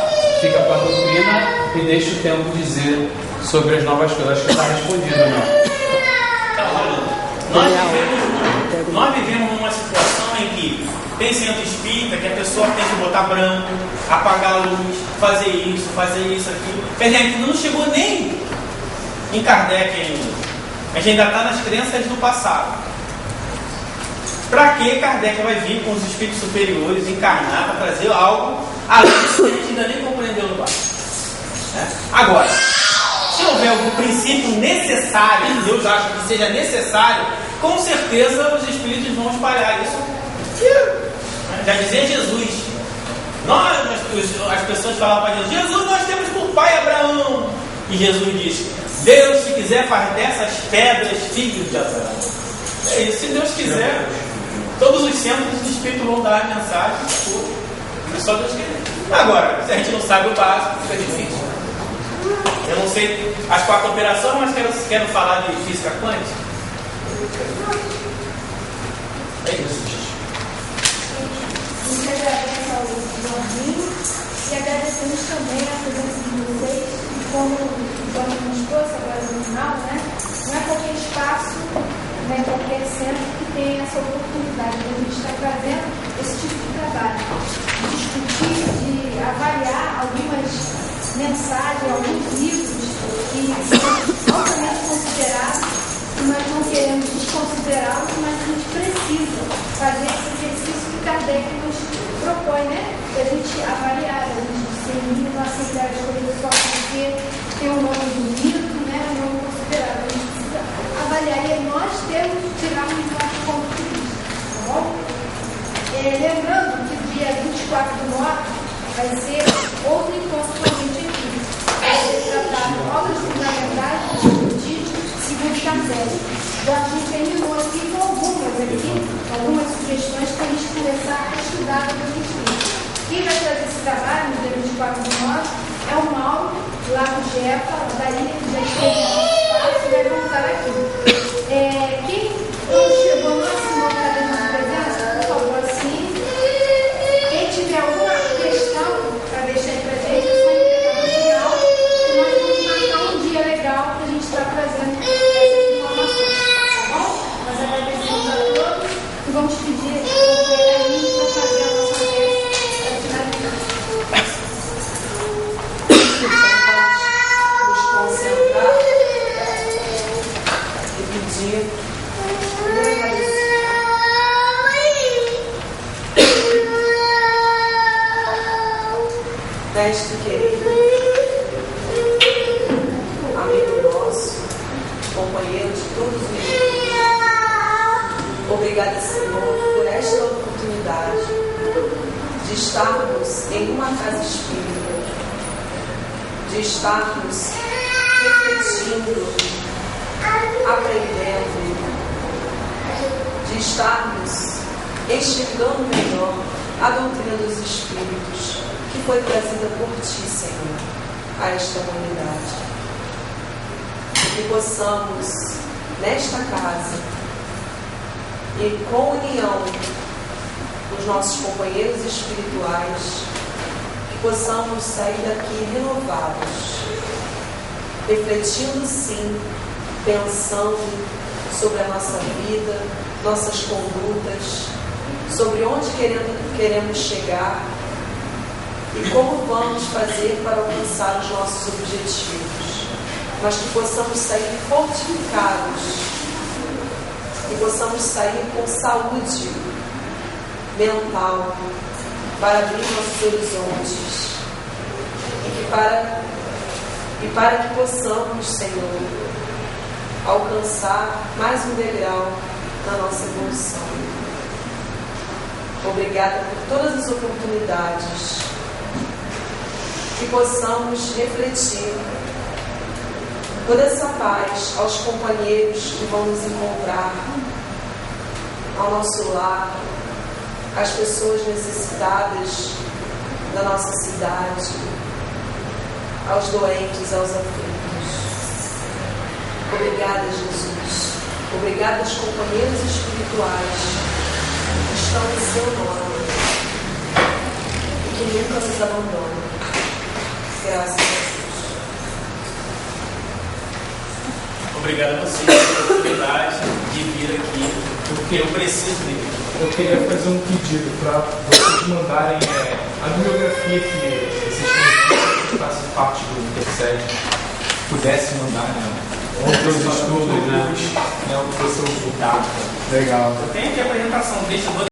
fica com a doutrina e deixa o tempo dizer sobre as novas coisas. Acho que está respondido, não? Nós vivemos numa situação em que tem centro espírita que a pessoa tem que botar branco, apagar a luz, fazer isso, aquilo. Quer dizer, a gente não chegou nem em Kardec ainda. A gente ainda está nas crenças do passado. Para que Kardec vai vir com os espíritos superiores encarnar para trazer algo além disso que a gente ainda nem compreendeu no passado? Agora, se houver algum princípio necessário, Deus acha que seja necessário, com certeza os espíritos vão espalhar isso. Já dizia Jesus. As pessoas falavam para Jesus, nós temos por pai Abraão. E Jesus disse, Deus, se quiser, faz dessas pedras filhos de Abraão. É isso, se Deus quiser. Todos os centros do Espírito vão dar a mensagem. É só Deus querer. Agora, se a gente não sabe o básico, fica difícil. Eu não sei as 4 operações, mas quero falar de física quântica. É isso. A gente agradece ao Jorginho e agradecemos também a presença de vocês. E como o Jorginho nos trouxe agora no final, né? Não é qualquer espaço, não é qualquer centro que tem essa oportunidade de a gente estar trazendo esse tipo de trabalho, de discutir, de avaliar algumas mensagens, alguns livros que são altamente considerados, e nós não queremos desconsiderá-los, mas a gente precisa fazer esse exercício que Kardec nos propõe, né? A gente avaliar, a gente discernir, não aceitar as coisas só porque tem um nome bonito, né? Um nome considerado. A gente precisa avaliar e nós temos que tirar um nosso ponto de vista, tá bom? Lembrando que dia 24 de nove vai ser outro encontro com a gente aqui. Vai ser tratado obras fundamentais de segundo Kardec. Já a gente terminou aqui com algumas sugestões para a gente começar a estudar a doutrina espírita. Quem vai trazer esse trabalho no dia 24 de nove é o Mauro, lá do Jefa, da ilha que já esteve no nosso espaço, e vai voltar aqui. Quem não chegou, não assinou o caderno de presença, por favor, assine. Quem tiver alguma questão para deixar aí para a gente, é só entregar no final, e nós vamos marcar um dia legal para a gente estar trazendo essas informações, tá bom? Nós agradecemos a todos e vamos pedir ao Fernandinho para fazer a nossa festa para finalizar. Nos concentrar e pedir. Mestre querido, amigo nosso, companheiro de todos os dias, obrigada, Senhor, por esta oportunidade de estarmos em uma casa espírita, de estarmos refletindo, aprendendo, de estarmos enxergando melhor a doutrina dos Espíritos, que foi trazida por Ti, Senhor, a esta humanidade. Que possamos, nesta casa, e com união com os nossos companheiros espirituais, que possamos sair daqui renovados, refletindo sim, pensando sobre a nossa vida, nossas condutas, sobre onde queremos chegar e como vamos fazer para alcançar os nossos objetivos, mas que possamos sair fortificados, que possamos sair com saúde mental para abrir nossos horizontes e para que possamos, Senhor, alcançar mais um degrau na nossa evolução. Obrigada por todas as oportunidades, que possamos refletir toda essa paz aos companheiros que vão nos encontrar, ao nosso lar, às pessoas necessitadas da nossa cidade, aos doentes, aos aflitos. Obrigada, Jesus. Obrigada aos companheiros espirituais que estão em seu nome e que nunca nos abandonam. Graças a Deus. Obrigado a vocês pela oportunidade de vir aqui, porque eu preciso de vir. Eu queria fazer um pedido para vocês mandarem a bibliografia que vocês têm, que fazem parte do Intercede, pudessem mandar, né? Outros estudos, né? O que você usou. Tá. Legal. Eu tenho aqui a apresentação, deixa eu